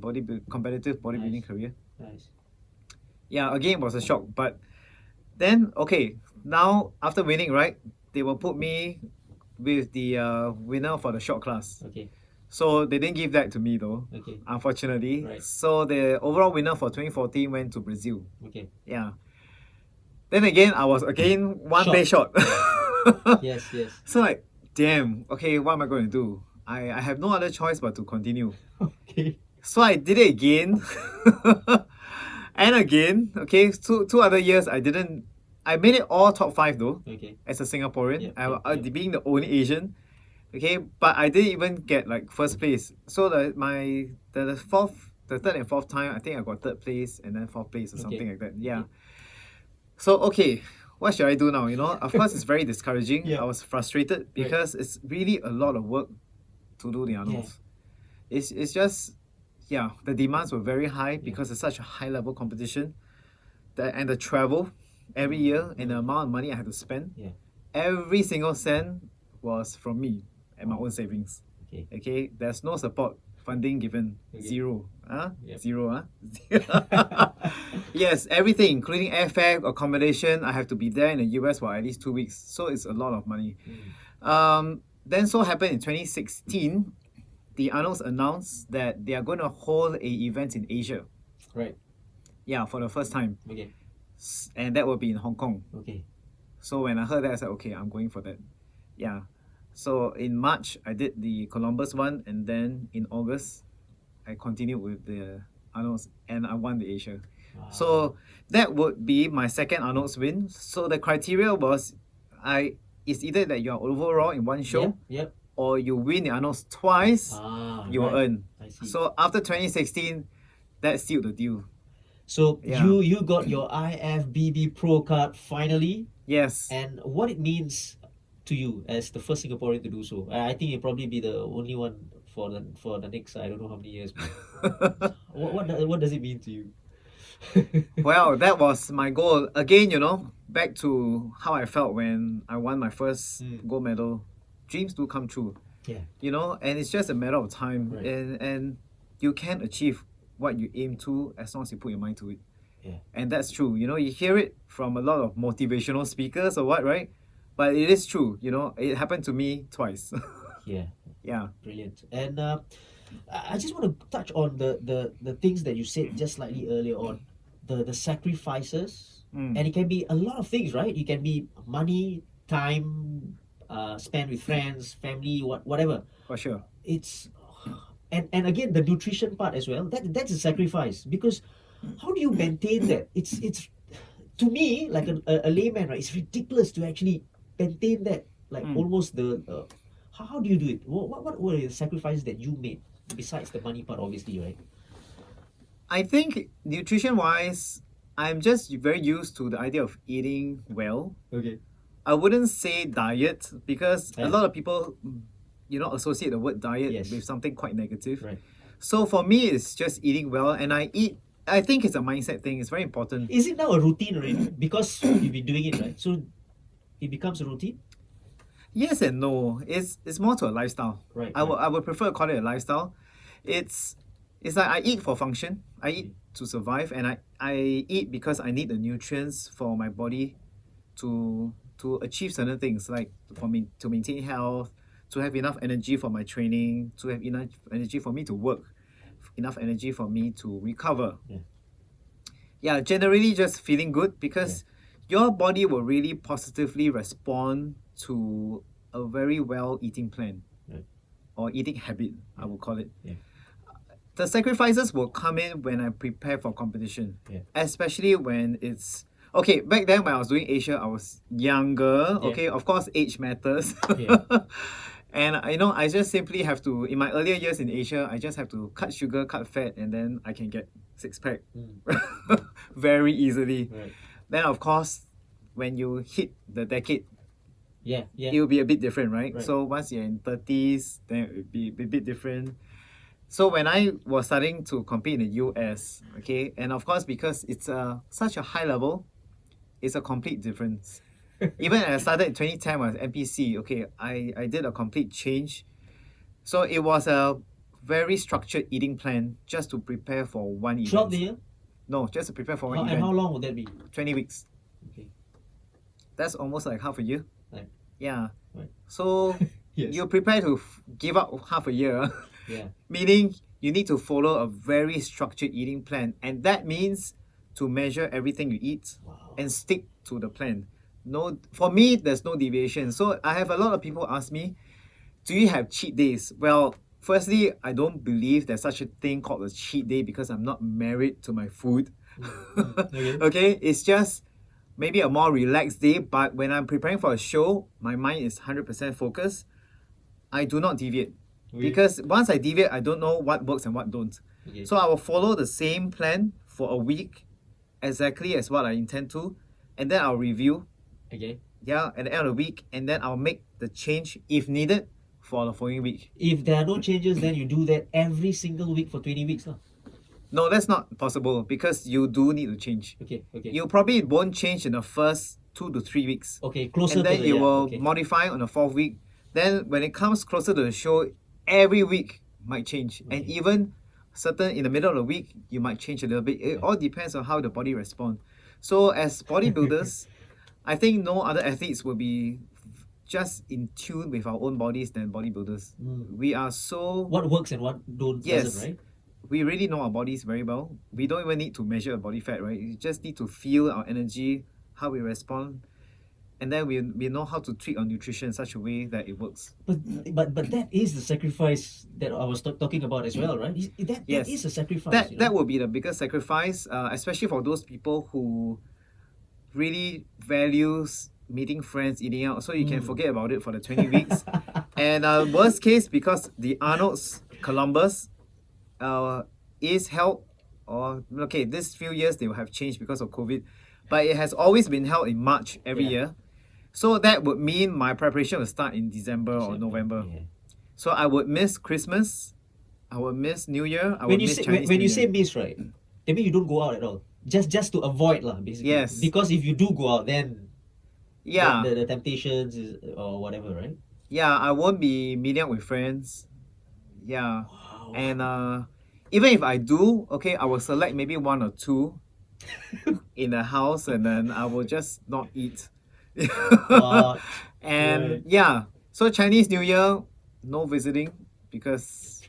competitive bodybuilding Nice. career. Nice. Yeah, again it was a shock, but then okay, now after winning, right, they will put me with the winner for the short class. Okay. So they didn't give that to me though, Okay. unfortunately. Right. So the overall winner for 2014 went to Brazil. Okay. Yeah. Then again, I was again one Short. play short. Yes. Yes. So like, damn, okay, what am I going to do? I have no other choice but to continue. Okay. So I did it again. And again, okay, two other years I made it all top 5 though, Okay. as a Singaporean. Yep, I, yep, I yep. being the only Asian. Okay, but I didn't even get like first place. So the third and fourth time, I think I got third place and then fourth place or Okay. something like that. Yeah. Okay. So okay, what should I do now? You know, of course it's very discouraging. Yeah. I was frustrated because it's really a lot of work to do the Arnolds. It's just, yeah, the demands were very high because it's such a high level competition. And the travel every year and the amount of money I had to spend. Yeah. Every single cent was from me and my own savings. Okay. Okay, there's no support funding given. Okay. Zero. Yep. Zero. Yes, everything, including airfare, accommodation. I have to be there in the US for at least 2 weeks. So it's a lot of money. Then so happened in 2016, the Arnolds announced that they are going to hold a event in Asia. Right. Yeah, for the first time. Okay. And that will be in Hong Kong. Okay. So when I heard that, I said, okay, I'm going for that. Yeah. So in March, I did the Columbus one, and then in August, I continued with the Arnolds, and I won the Asia. Wow. So that would be my second Arnolds win. So the criteria was, it's either that you're overall in one show, Yep. Yep. or you win the Arnolds twice, you will right. earn. I see. So after 2016, that sealed the deal. So Yeah. you got your IFBB Pro card finally, Yes. and what it means to you as the first Singaporean to do so. I think you'll probably be the only one for the next I don't know how many years. What does it mean to you? Well, that was my goal. Again, you know, back to how I felt when I won my first gold medal. Dreams do come true. Yeah. You know, and it's just a matter of time. Right. And you can achieve what you aim to as long as you put your mind to it. Yeah. And that's true. You know, you hear it from a lot of motivational speakers or what, right? But it is true. You know, it happened to me twice. Yeah. Yeah. Brilliant. And I just want to touch on the things that you said just slightly earlier on, the sacrifices, and it can be a lot of things, right? It can be money, time, spent with friends, family, whatever. For sure. It's and again the nutrition part as well. That's a sacrifice, because how do you maintain that? It's to me like a layman, right? It's ridiculous to actually maintain that, like almost the. How do you do it? What were the sacrifices that you made? Besides the money part, obviously, right? I think nutrition wise, I'm just very used to the idea of eating well. Okay. I wouldn't say diet because Yeah. a lot of people, associate the word diet Yes. with something quite negative. Right. So for me, it's just eating well, and I think it's a mindset thing. It's very important. Is it now a routine already? Because you've been doing it, right? So it becomes a routine? Yes and no. It's more to a lifestyle. Right, I would prefer to call it a lifestyle. It's like I eat for function. I eat to survive, and I eat because I need the nutrients for my body to achieve certain things, like for me to maintain health, to have enough energy for my training, to have enough energy for me to work, enough energy for me to recover. Yeah, generally just feeling good because your body will really positively respond to a very well eating plan or eating habit, I will call it. The sacrifices will come in when I prepare for competition, especially when it's okay. Back then when I was doing Asia, I was younger. Okay, of course age matters. And I just simply have to, in my earlier years in Asia, I just have to cut sugar, cut fat, and then I can get six-pack very easily. Right. Then of course, when you hit the decade, Yeah. it will be a bit different, right? Right. So once you're in 30s, then it will be a bit different. So when I was starting to compete in the US, okay, and of course because it's such a high level, it's a complete difference. Even when I started in 2010 with NPC, okay, I did a complete change. So it was a very structured eating plan just to prepare for one event. Throughout the year? No, just to prepare for one And event. how long would that be? 20 weeks. Okay. That's almost like half a year. Right. Yeah. Right. So Yes. you prepare to give up half a year. Yeah. Meaning you need to follow a very structured eating plan, and that means to measure everything you eat and stick to the plan. No, for me, there's no deviation. So I have a lot of people ask me, do you have cheat days? Well, firstly, I don't believe there's such a thing called a cheat day because I'm not married to my food. Okay, it's just maybe a more relaxed day, but when I'm preparing for a show, my mind is 100% focused. I do not deviate. Because once I deviate, I don't know what works and what don't. So I will follow the same plan for a week, exactly as what I intend to, and then I'll review. Okay. Yeah, at the end of the week, and then I'll make the change if needed for the following week. If there are no changes, then you do that every single week for 20 weeks. No, that's not possible because you do need to change. Okay. You probably won't change in the first 2 to 3 weeks. Okay, closer And then to the you yeah, will okay. modify on the 4th week. Then when it comes closer to the show, every week might change. And even certain in the middle of the week, you might change a little bit. It all depends on how the body responds. So as bodybuilders, I think no other athletes will be just in tune with our own bodies than bodybuilders. We are so... What works and what doesn't, right? We really know our bodies very well. We don't even need to measure our body fat, right? You just need to feel our energy, how we respond, and then we know how to tweak our nutrition in such a way that it works. But that is the sacrifice that I was talking about as well, right? That is a sacrifice. That will be the biggest sacrifice, especially for those people who really values meeting friends, eating out, so you can forget about it for the 20 weeks. And worst case, because the Arnold's Columbus is held, or okay, this few years they will have changed because of COVID, but it has always been held in March every year. So that would mean my preparation will start in December or November. So I would miss Christmas, I would miss New Year, I would miss Chinese when New you Year. say miss, right? I mean you don't go out at all. Just to avoid lah, basically. Yes. Because if you do go out, then Yeah. the temptations is or whatever, right? Yeah, I won't be meeting up with friends. Yeah. Wow. And even if I do, okay, I will select maybe 1 or 2 in the house, and then I will just not eat. And yeah, so Chinese New Year, no visiting because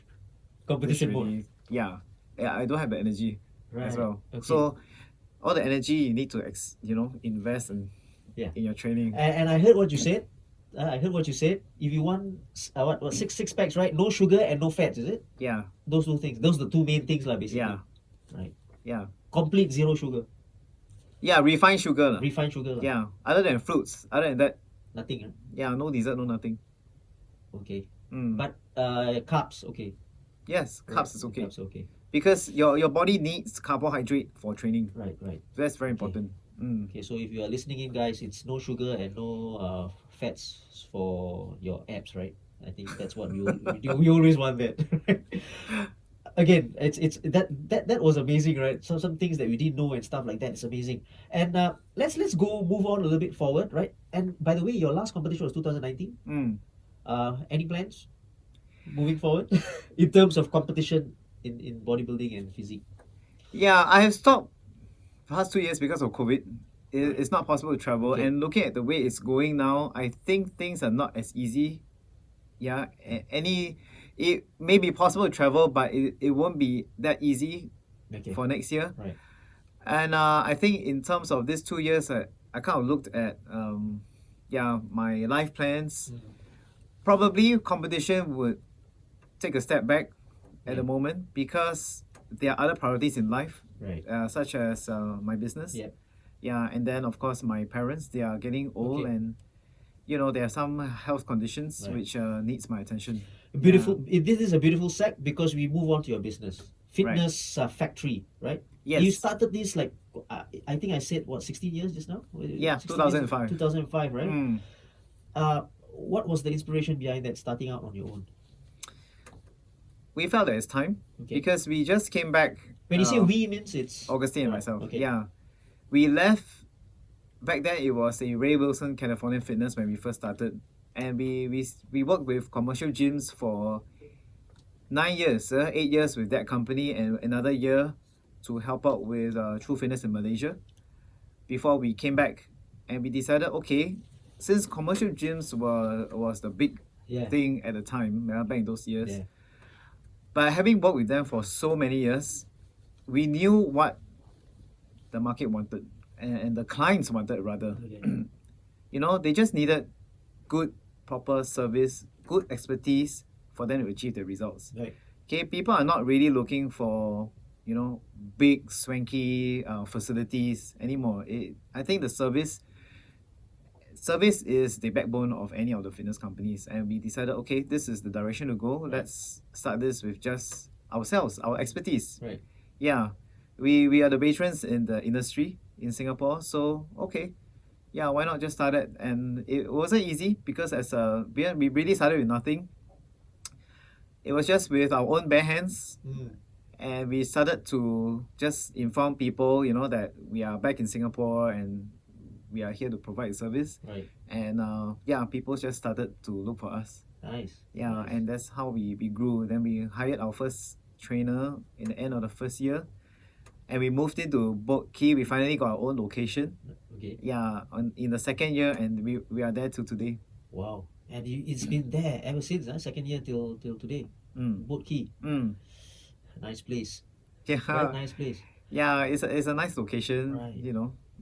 Competition it's mode. really- yeah, I don't have the energy as well. Okay. So all the energy you need to invest in your training. And I heard what you said. If you want what six packs, right? No sugar and no fats, is it? Yeah, Those two things. Those are the two main things, lah, basically. yeah, Right. yeah, Complete zero sugar. yeah. Refined sugar, lah. Refined sugar, lah. Yeah. Other than fruits, other than that, Nothing. yeah, no dessert, no nothing. Okay. Mm. But carbs, okay. Yes, carbs is okay. Carbs okay. Because your body needs carbohydrate for training. Right. That's very important. Okay, so if you are listening in, guys, it's no sugar and no fats for your abs, right? I think that's what we always want that. Again, it's that was amazing, right? So some things that we didn't know and stuff like that. It's amazing. And let's go move on a little bit forward, right? And by the way, your last competition was 2019. Any plans moving forward in terms of competition in bodybuilding and physique? Yeah, I have stopped past 2 years because of COVID. It's not possible to travel, Okay. and looking at the way it's going now, I think things are not as easy. Yeah, it may be possible to travel, but it won't be that easy Okay. for next year. Right. And I think in terms of these 2 years, I kind of looked at my life plans. Probably competition would take a step back at the moment because there are other priorities in life, Right. such as my business. Yep. Yeah, and then of course my parents, they are getting old, Okay. and there are some health conditions Right. which needs my attention. Beautiful. This is a beautiful sec because we move on to your business, fitness factory, right? Yes. You started this like I think I said what 16 years just now. Yeah, 16 years? 2005. 2005, right? Mm. What was the inspiration behind that? Starting out on your own. We felt that it's time Okay. because we just came back. When you say we, means it's Augustine and Right, myself. okay. Yeah, we left. Back then, it was a Ray Wilson California Fitness when we first started, and we worked with commercial gyms for 9 years, 8 years with that company, and another year to help out with True Fitness in Malaysia. Before we came back, and we decided, okay, since commercial gyms was the big Yeah. thing at the time, back in those years. Yeah. But having worked with them for so many years, we knew what the market wanted and the clients wanted rather. Okay. They just needed good, proper service, good expertise for them to achieve the results. Right. Okay, people are not really looking for big swanky facilities anymore. I think the service is the backbone of any of the fitness companies, and we decided, okay, this is the direction to go. Let's start this with just ourselves, our expertise. Right. Yeah, we are the veterans in the industry in Singapore, so okay, yeah, why not just start it? And it wasn't easy because we really started with nothing. It was just with our own bare hands. And we started to just inform people, that we are back in Singapore and we are here to provide service. Right. And people just started to look for us. Nice. Yeah, Nice. and that's how we grew. Then we hired our first trainer in the end of the first year. And we moved into Boat Quay. We finally got our own location. Okay. Yeah, in the second year, and we are there till today. Wow. And it's been there ever since, second year till today. Boat Quay. Nice place. Yeah. Right, nice place. Yeah, it's a nice location. Right.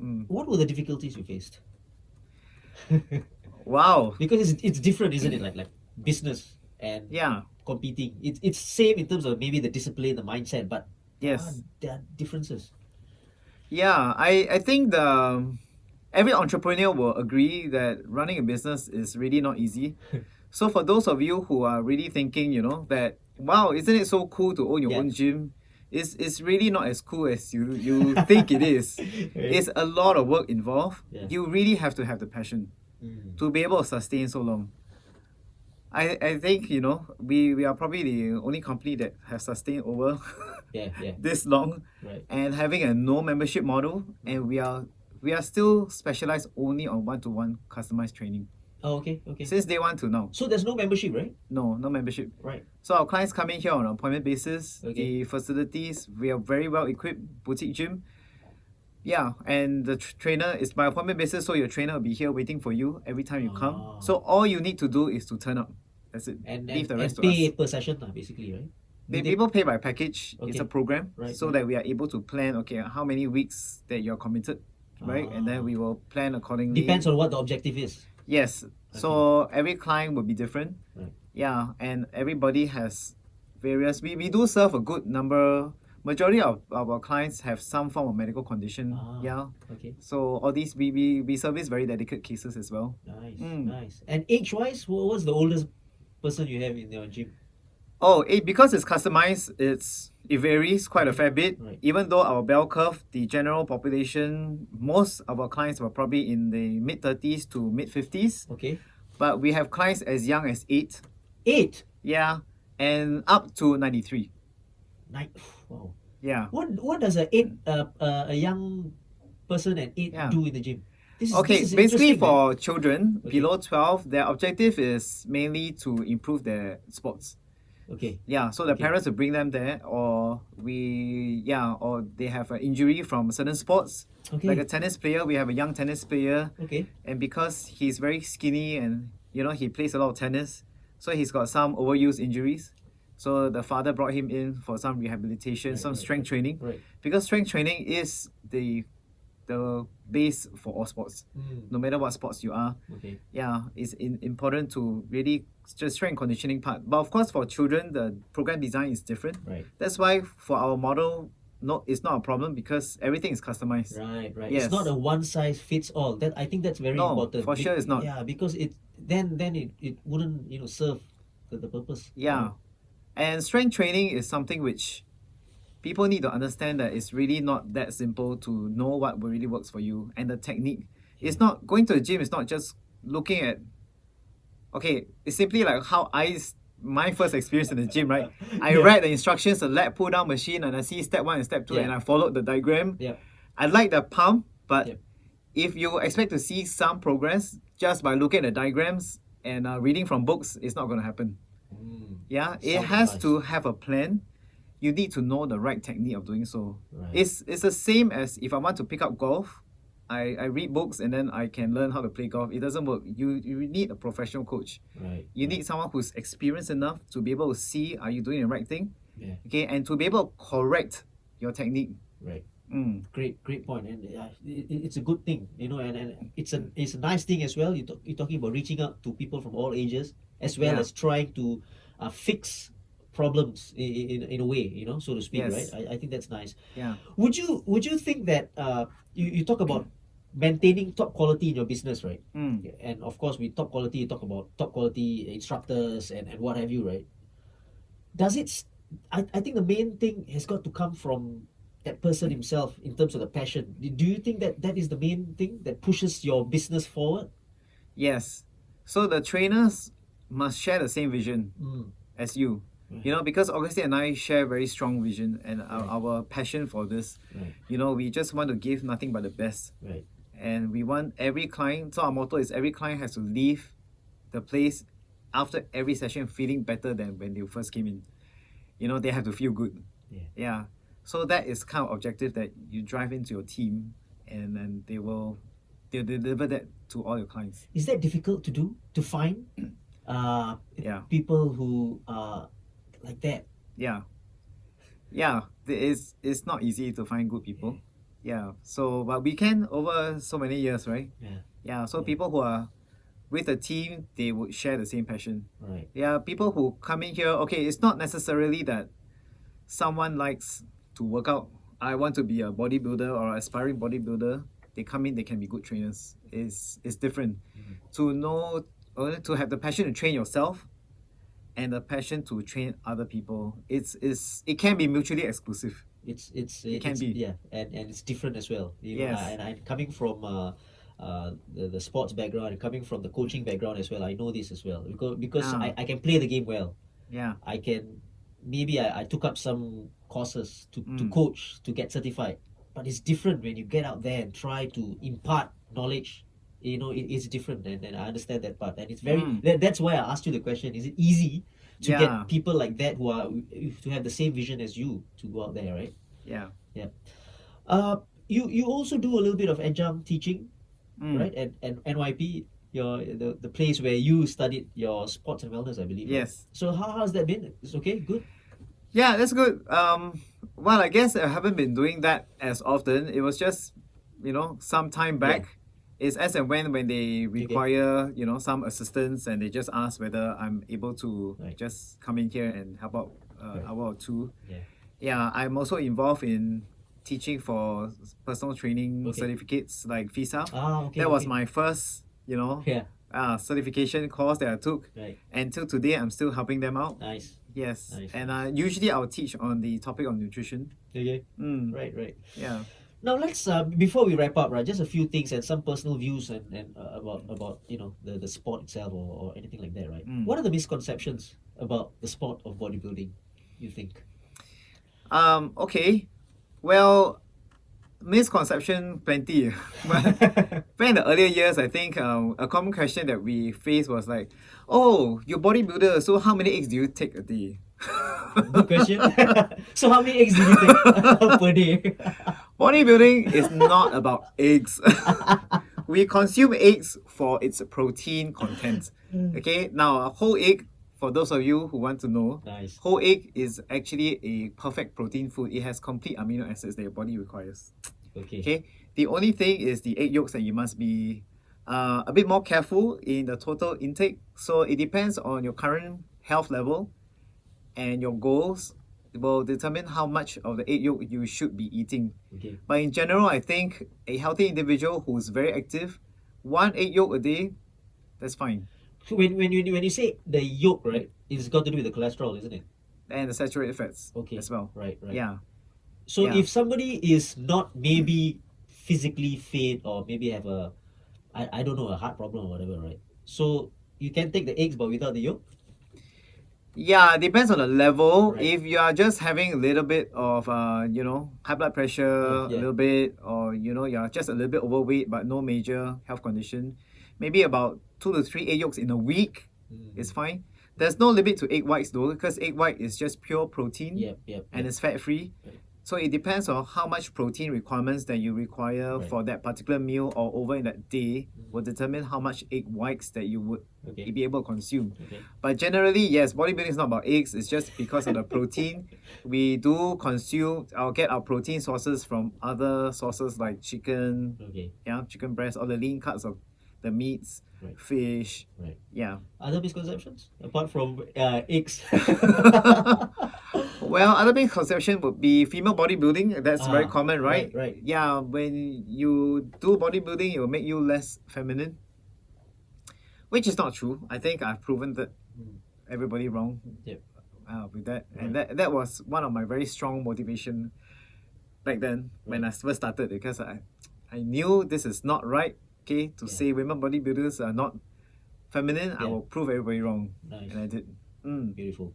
Mm. What were the difficulties you faced? Wow. Because it's different, isn't it? Like business and Yeah. competing. It's same in terms of maybe the discipline, the mindset, but Yes. there are differences. Yeah, I think every entrepreneur will agree that running a business is really not easy. So for those of you who are really thinking, that wow, isn't it so cool to own your own gym? It's really not as cool as you think it is. It's a lot of work involved. Yeah. You really have to have the passion to be able to sustain so long. I think we are probably the only company that has sustained over Yeah. this long, Right. and having a no membership model, and we are still specialized only on one-to-one customized training Oh, okay. since day one to now. So there's no membership, right? No membership. Right. So our clients come in here on an appointment basis. Okay. The facilities, we are very well equipped boutique gym. Yeah, and the trainer is by appointment basis, so your trainer will be here waiting for you every time you come. Ah. So all you need to do is to turn up. That's it. And Leave the and rest to pay us. per session, basically, right? Do they- People pay by package. It's a Okay. program, Right, so right. that we are able to plan. Okay, how many weeks that you're committed, right? And then we will plan accordingly. Depends on what the objective is. Yes. So every client will be different. Right. Yeah, and everybody has various. We do serve a good number. Majority of our clients have some form of medical condition. Ah. Yeah. Okay. So all these we service very delicate cases as well. Nice. Mm. Nice. And age-wise, what's the oldest person you have in your gym? Oh, because it's customized, it varies quite a fair bit. Right. Even though our bell curve, the general population, most of our clients were probably in the mid-30s to mid-50s. Okay. But we have clients as young as 8. 8. Yeah. And up to 93. Wow. Yeah. What does a young person at 8 Yeah. do in the gym? This Okay, is basically interesting, man. for children Okay. below 12, their objective is mainly to improve their sports. Okay. Yeah, so the Okay. parents will bring them there, or they have an injury from certain sports. Okay. Like a tennis player, we have a young tennis player, Okay. and because he's very skinny and he plays a lot of tennis, so he's got some overuse injuries. So the father brought him in for some rehabilitation, some strength training, Right. because strength training is the base for all sports, no matter what sports you are. Okay. Yeah, it's important to really just strength and conditioning part. But of course, for children, the program design is different. Right. That's why for our model, it's not a problem because everything is customized. Right. Yes. It's not a one size fits all. That I think that's very No, important. for sure it's not. Yeah, because it wouldn't serve the purpose. Yeah, and strength training is something which people need to understand that it's really not that simple to know what really works for you and the technique. It's not going to the gym. It's not just looking at. Okay, it's simply like how my first experience in the gym, right? I read the instructions, the lat pull down machine, and I see step 1 and step 2, and I followed the diagram. Yeah. I like the pump, but Yep. if you expect to see some progress just by looking at the diagrams and reading from books, it's not going to happen. Yeah, it Sound has advice. to have a plan. You need to know the right technique of doing so. Right. It's the same as if I want to pick up golf. I read books and then I can learn how to play golf. It doesn't work. You need a professional coach. Right. You need someone who's experienced enough to be able to see are you doing the right thing, Yeah. okay, and to be able to correct your technique. Right. Mm. Great point, and it's a good thing, and it's a nice thing as well. You're talking about reaching out to people from all ages, as well as trying to fix problems in a way, so to speak, Yes. right? I think that's nice. Yeah. Would you think that you talk about maintaining top quality in your business, right? Mm. And of course, with top quality, you talk about top quality instructors and what have you, right? Does it? I think the main thing has got to come from that person himself in terms of the passion. Do you think that is the main thing that pushes your business forward? Yes. So the trainers must share the same vision as you. Right. Because Augustine and I share very strong vision and our passion for this. Right. We just want to give nothing but the best. Right. And we want every client, so our motto is every client has to leave the place after every session feeling better than when they first came in. They have to feel good. Yeah. So that is kind of objective that you drive into your team, and then they'll deliver that to all your clients. Is that difficult to do, to find Yeah. people who are like that? Yeah. It's not easy to find good people. Yeah. So, but we can over so many years, right? Yeah. So people who are with a team, they would share the same passion. Right. Yeah. People who come in here, okay, it's not necessarily that someone likes to work out. I want to be a bodybuilder or aspiring bodybuilder. They come in, they can be good trainers. It's different. To know, or to have the passion to train yourself and the passion to train other people, it can be mutually exclusive. It can be. Yeah, and it's different as well. Yes. And I'm coming from the sports background and coming from the coaching background as well. I know this as well because I can play the game well. Yeah. I can maybe I took up some courses to coach, to get certified, but it's different when you get out there and try to impart knowledge. It's different, and I understand that part, and it's very that's why I asked you the question: is it easy to get people like that who are to have the same vision as you to go out there, right? Yeah. You also do a little bit of adjunct teaching, right? And NYP, the place where you studied your sports and wellness, I believe. Right? Yes. So how's that been? It's okay, good. Yeah, that's good. Well, I guess I haven't been doing that as often. It was just, some time back. Yeah. It's as and when they require, some assistance, and they just ask whether I'm able to just come in here and help out hour or two. Yeah, I'm also involved in teaching for personal training certificates like FISA. That was my first, certification course that I took. Right. And till today, I'm still helping them out. Nice. Yes. Nice. And usually I'll teach on the topic of nutrition. Okay. Mm. Right. Yeah. Now let's before we wrap up, right? Just a few things and some personal views and about the sport itself or anything like that, right? Mm. What are the misconceptions about the sport of bodybuilding, you think? Okay. Well, misconception plenty. But back in the earlier years, I think a common question that we faced was like, "Oh, you're bodybuilder, so how many eggs do you take a day?" Good question. So how many eggs do you take per day? Bodybuilding is not about eggs. We consume eggs for its protein content. Okay, now a whole egg, for those of you who want to know, Nice. whole egg is actually a perfect protein food. It has complete amino acids that your body requires. Okay. Okay, the only thing is the egg yolks that you must be a bit more careful in the total intake. So it depends on your current health level and your goals will determine how much of the egg yolk you should be eating. Okay. But in general, I think a healthy individual who's very active, one egg yolk a day, that's fine. So when you say the yolk, right, it's got to do with the cholesterol, isn't it? And the saturated fats Okay. as well. Right. Yeah. So Yeah. if somebody is not maybe physically fit or maybe have I don't know, a heart problem or whatever, right? So you can take the eggs but without the yolk? Yeah, depends on the level. Right. If you are just having a little bit of high blood pressure, Yeah. a little bit, or you're just a little bit overweight but no major health condition, maybe about 2 to 3 egg yolks in a week is fine. There's no limit to egg whites though, because egg white is just pure protein Yep. and it's fat free. Right. So it depends on how much protein requirements that you require Right. for that particular meal or over in that day will determine how much egg whites that you would Okay. be able to consume. Okay. But generally, yes, bodybuilding is not about eggs. It's just because of the protein. We do consume or get our protein sources from other sources like chicken, Okay. chicken breast, or the lean cuts of the meats, Right. fish. Right. Yeah. Other misconceptions apart from eggs? Well, other misconception would be female bodybuilding. That's very common, right? Right. Yeah, when you do bodybuilding, it will make you less feminine, which is not true. I think I've proven that everybody wrong. Yep. With that, and that was one of my very strong motivation back then when I first started, because I knew this is not right. Okay, to say women bodybuilders are not feminine, I will prove everybody wrong. Nice. And I did. Beautiful.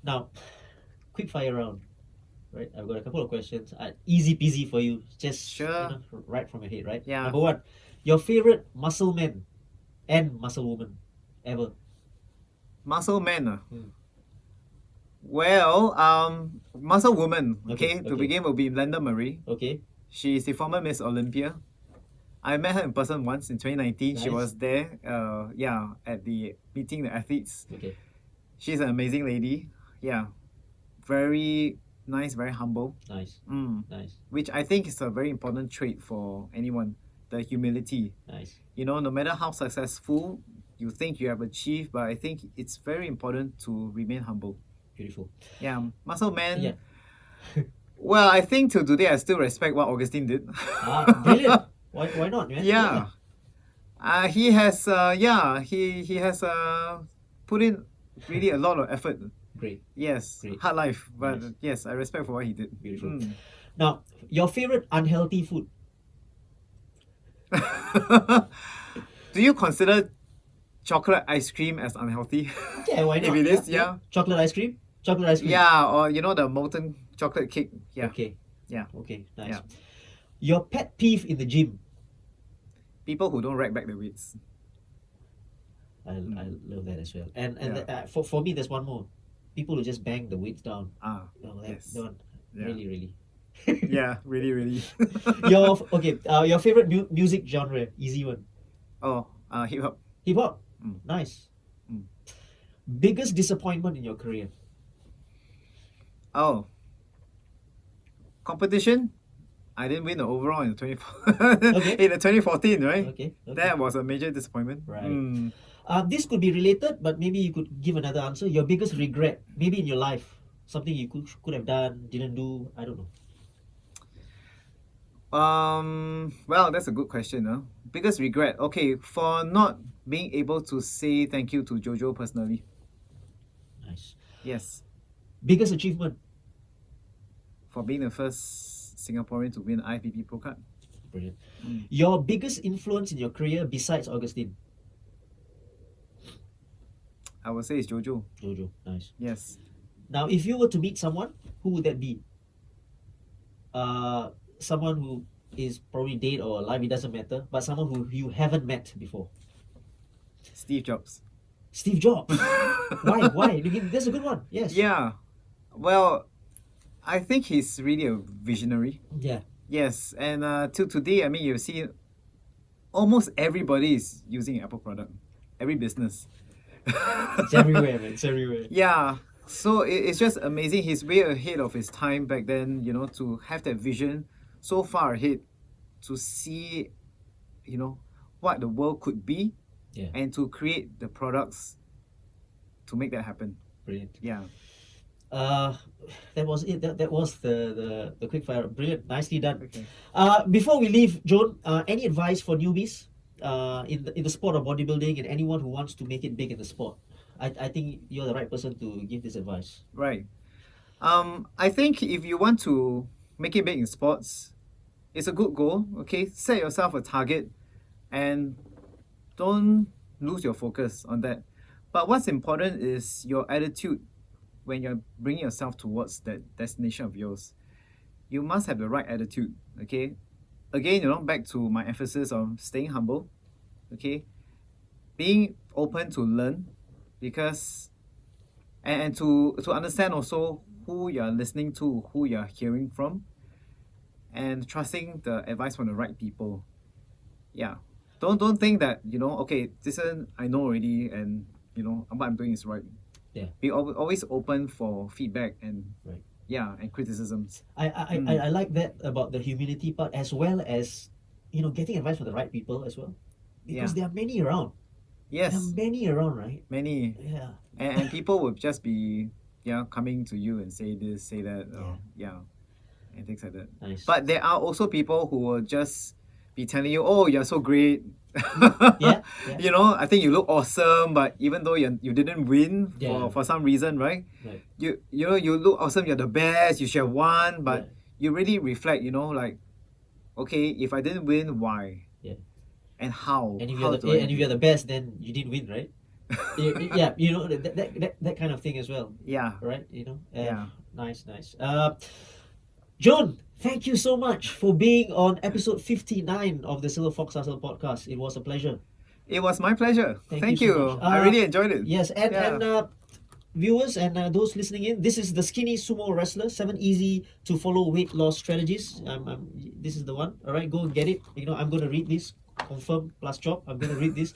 Now, quick fire round. Right, I've got a couple of questions. Easy peasy for you. Just Sure. right from your head, right? Yeah. Number one, your favorite muscle man and muscle woman ever. Muscle man. Hmm. Well, muscle woman. Okay, To okay. begin will be Linda Marie. Okay. She's the former Miss Olympia. I met her in person once in 2019. She Nice. was there, at the meeting the athletes. Okay. She's an amazing lady. Yeah, very nice, very humble. Nice. Nice. Which I think is a very important trait for anyone. The humility. Nice. No matter how successful you think you have achieved, but I think it's very important to remain humble. Beautiful. Yeah, muscle man. Yeah. Well, I think till today I still respect what Augustine did. Brilliant. Why not, man? Yeah. He has he has put in really a lot of effort. Great. Yes. Great. Hard life. But Nice. yes, I respect for what he did. Beautiful. Now, your favorite unhealthy food. Do you consider chocolate ice cream as unhealthy? Yeah, why not? If it is, yeah. Chocolate ice cream? Chocolate ice cream. Yeah, or the molten chocolate cake. Yeah. Okay. Yeah. Okay, nice. Yeah. Your pet peeve in the gym. People who don't rack back the weights. I love that as well. And Yeah. for me, there's one more. People who just bang the weights down. Yes. That one, Yeah. really. Yeah, really. Your favorite music genre, easy one. Hip hop. Hip hop. Mm. Nice. Mm. Biggest disappointment in your career. Oh. Competition? I didn't win the overall in the in the 2014, right? Okay. That was a major disappointment. Right. This could be related, but maybe you could give another answer. Your biggest regret, maybe in your life, something you could have done, didn't do. I don't know. Well, that's a good question. Biggest regret. Okay, for not being able to say thank you to Jojo personally. Nice. Yes. Biggest achievement? For being the first Singaporean to win IFBB Pro card. Brilliant. Your biggest influence in your career besides Augustine? I would say it's Jojo. Jojo, nice. Yes. Now, if you were to meet someone, who would that be? Someone who is probably dead or alive, it doesn't matter, but someone who you haven't met before. Steve Jobs. Steve Jobs. Why? Why? That's a good one. Yes. Yeah. Well, I think he's really a visionary. Yeah. Yes. And till today, I mean, you see almost everybody is using Apple product. Every business. It's everywhere, man. It's everywhere. Yeah. So it's just amazing. He's way ahead of his time back then, you know, to have that vision so far ahead, to see, you know, what the world could be, Yeah. and to create the products to make that happen. Brilliant. Yeah. That was it. That was the quick fire. Brilliant. Nicely done. Okay. Before we leave, Joan, any advice for newbies in the sport of bodybuilding and anyone who wants to make it big in the sport? I think you're the right person to give this advice. Right. I think if you want to make it big in sports, it's a good goal. Okay, set yourself a target, and don't lose your focus on that. But what's important is your attitude when you're bringing yourself towards that destination of yours. You must have the right attitude. Okay. Again, you know, back to my emphasis on staying humble. Okay. Being open to learn, because and to understand also who you're listening to, who you're hearing from, and trusting the advice from the right people. Yeah. Don't think that, you know, okay, this one I know already, and you know what I'm doing is right. Yeah. Be always open for feedback and Right. yeah, and criticisms. I like that about the humility part, as well as, you know, getting advice from the right people as well, because there are many around. Yes. There are many around, right? Many. Yeah. And people would just be coming to you and say this, say that, and things like that. Nice. But there are also people who will just be telling you, oh, you're so great. Yeah. You know, I think you look awesome, but even though you didn't win for some reason, right? Right. You know, you look awesome, you're the best, you should have won, but Yeah. you really reflect, you know, like, okay, if I didn't win, why? Yeah. And how? And if How you're do I if you're the best, then you didn't win, right? Yeah, you know, that kind of thing as well, Yeah. right? You know. Yeah. Nice. Joan, thank you so much for being on episode 59 of the Silverfox Hustle podcast. It was a pleasure. It was my pleasure. Thank you you. so much. I really enjoyed it. Yes, and viewers and those listening in, this is the Skinny Sumo Wrestler, 7 easy to follow weight loss strategies. This is the one. All right, go and get it. You know, I'm going to read this. Confirm plus chop. I'm going to read this.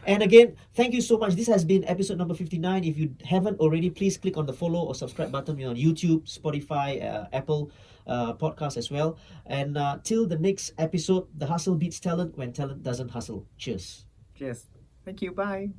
And again, thank you so much. This has been episode number 59. If you haven't already, please click on the follow or subscribe button on YouTube, Spotify, Apple podcast as well. And till the next episode, the hustle beats talent when talent doesn't hustle. Cheers. Cheers. Thank you. Bye.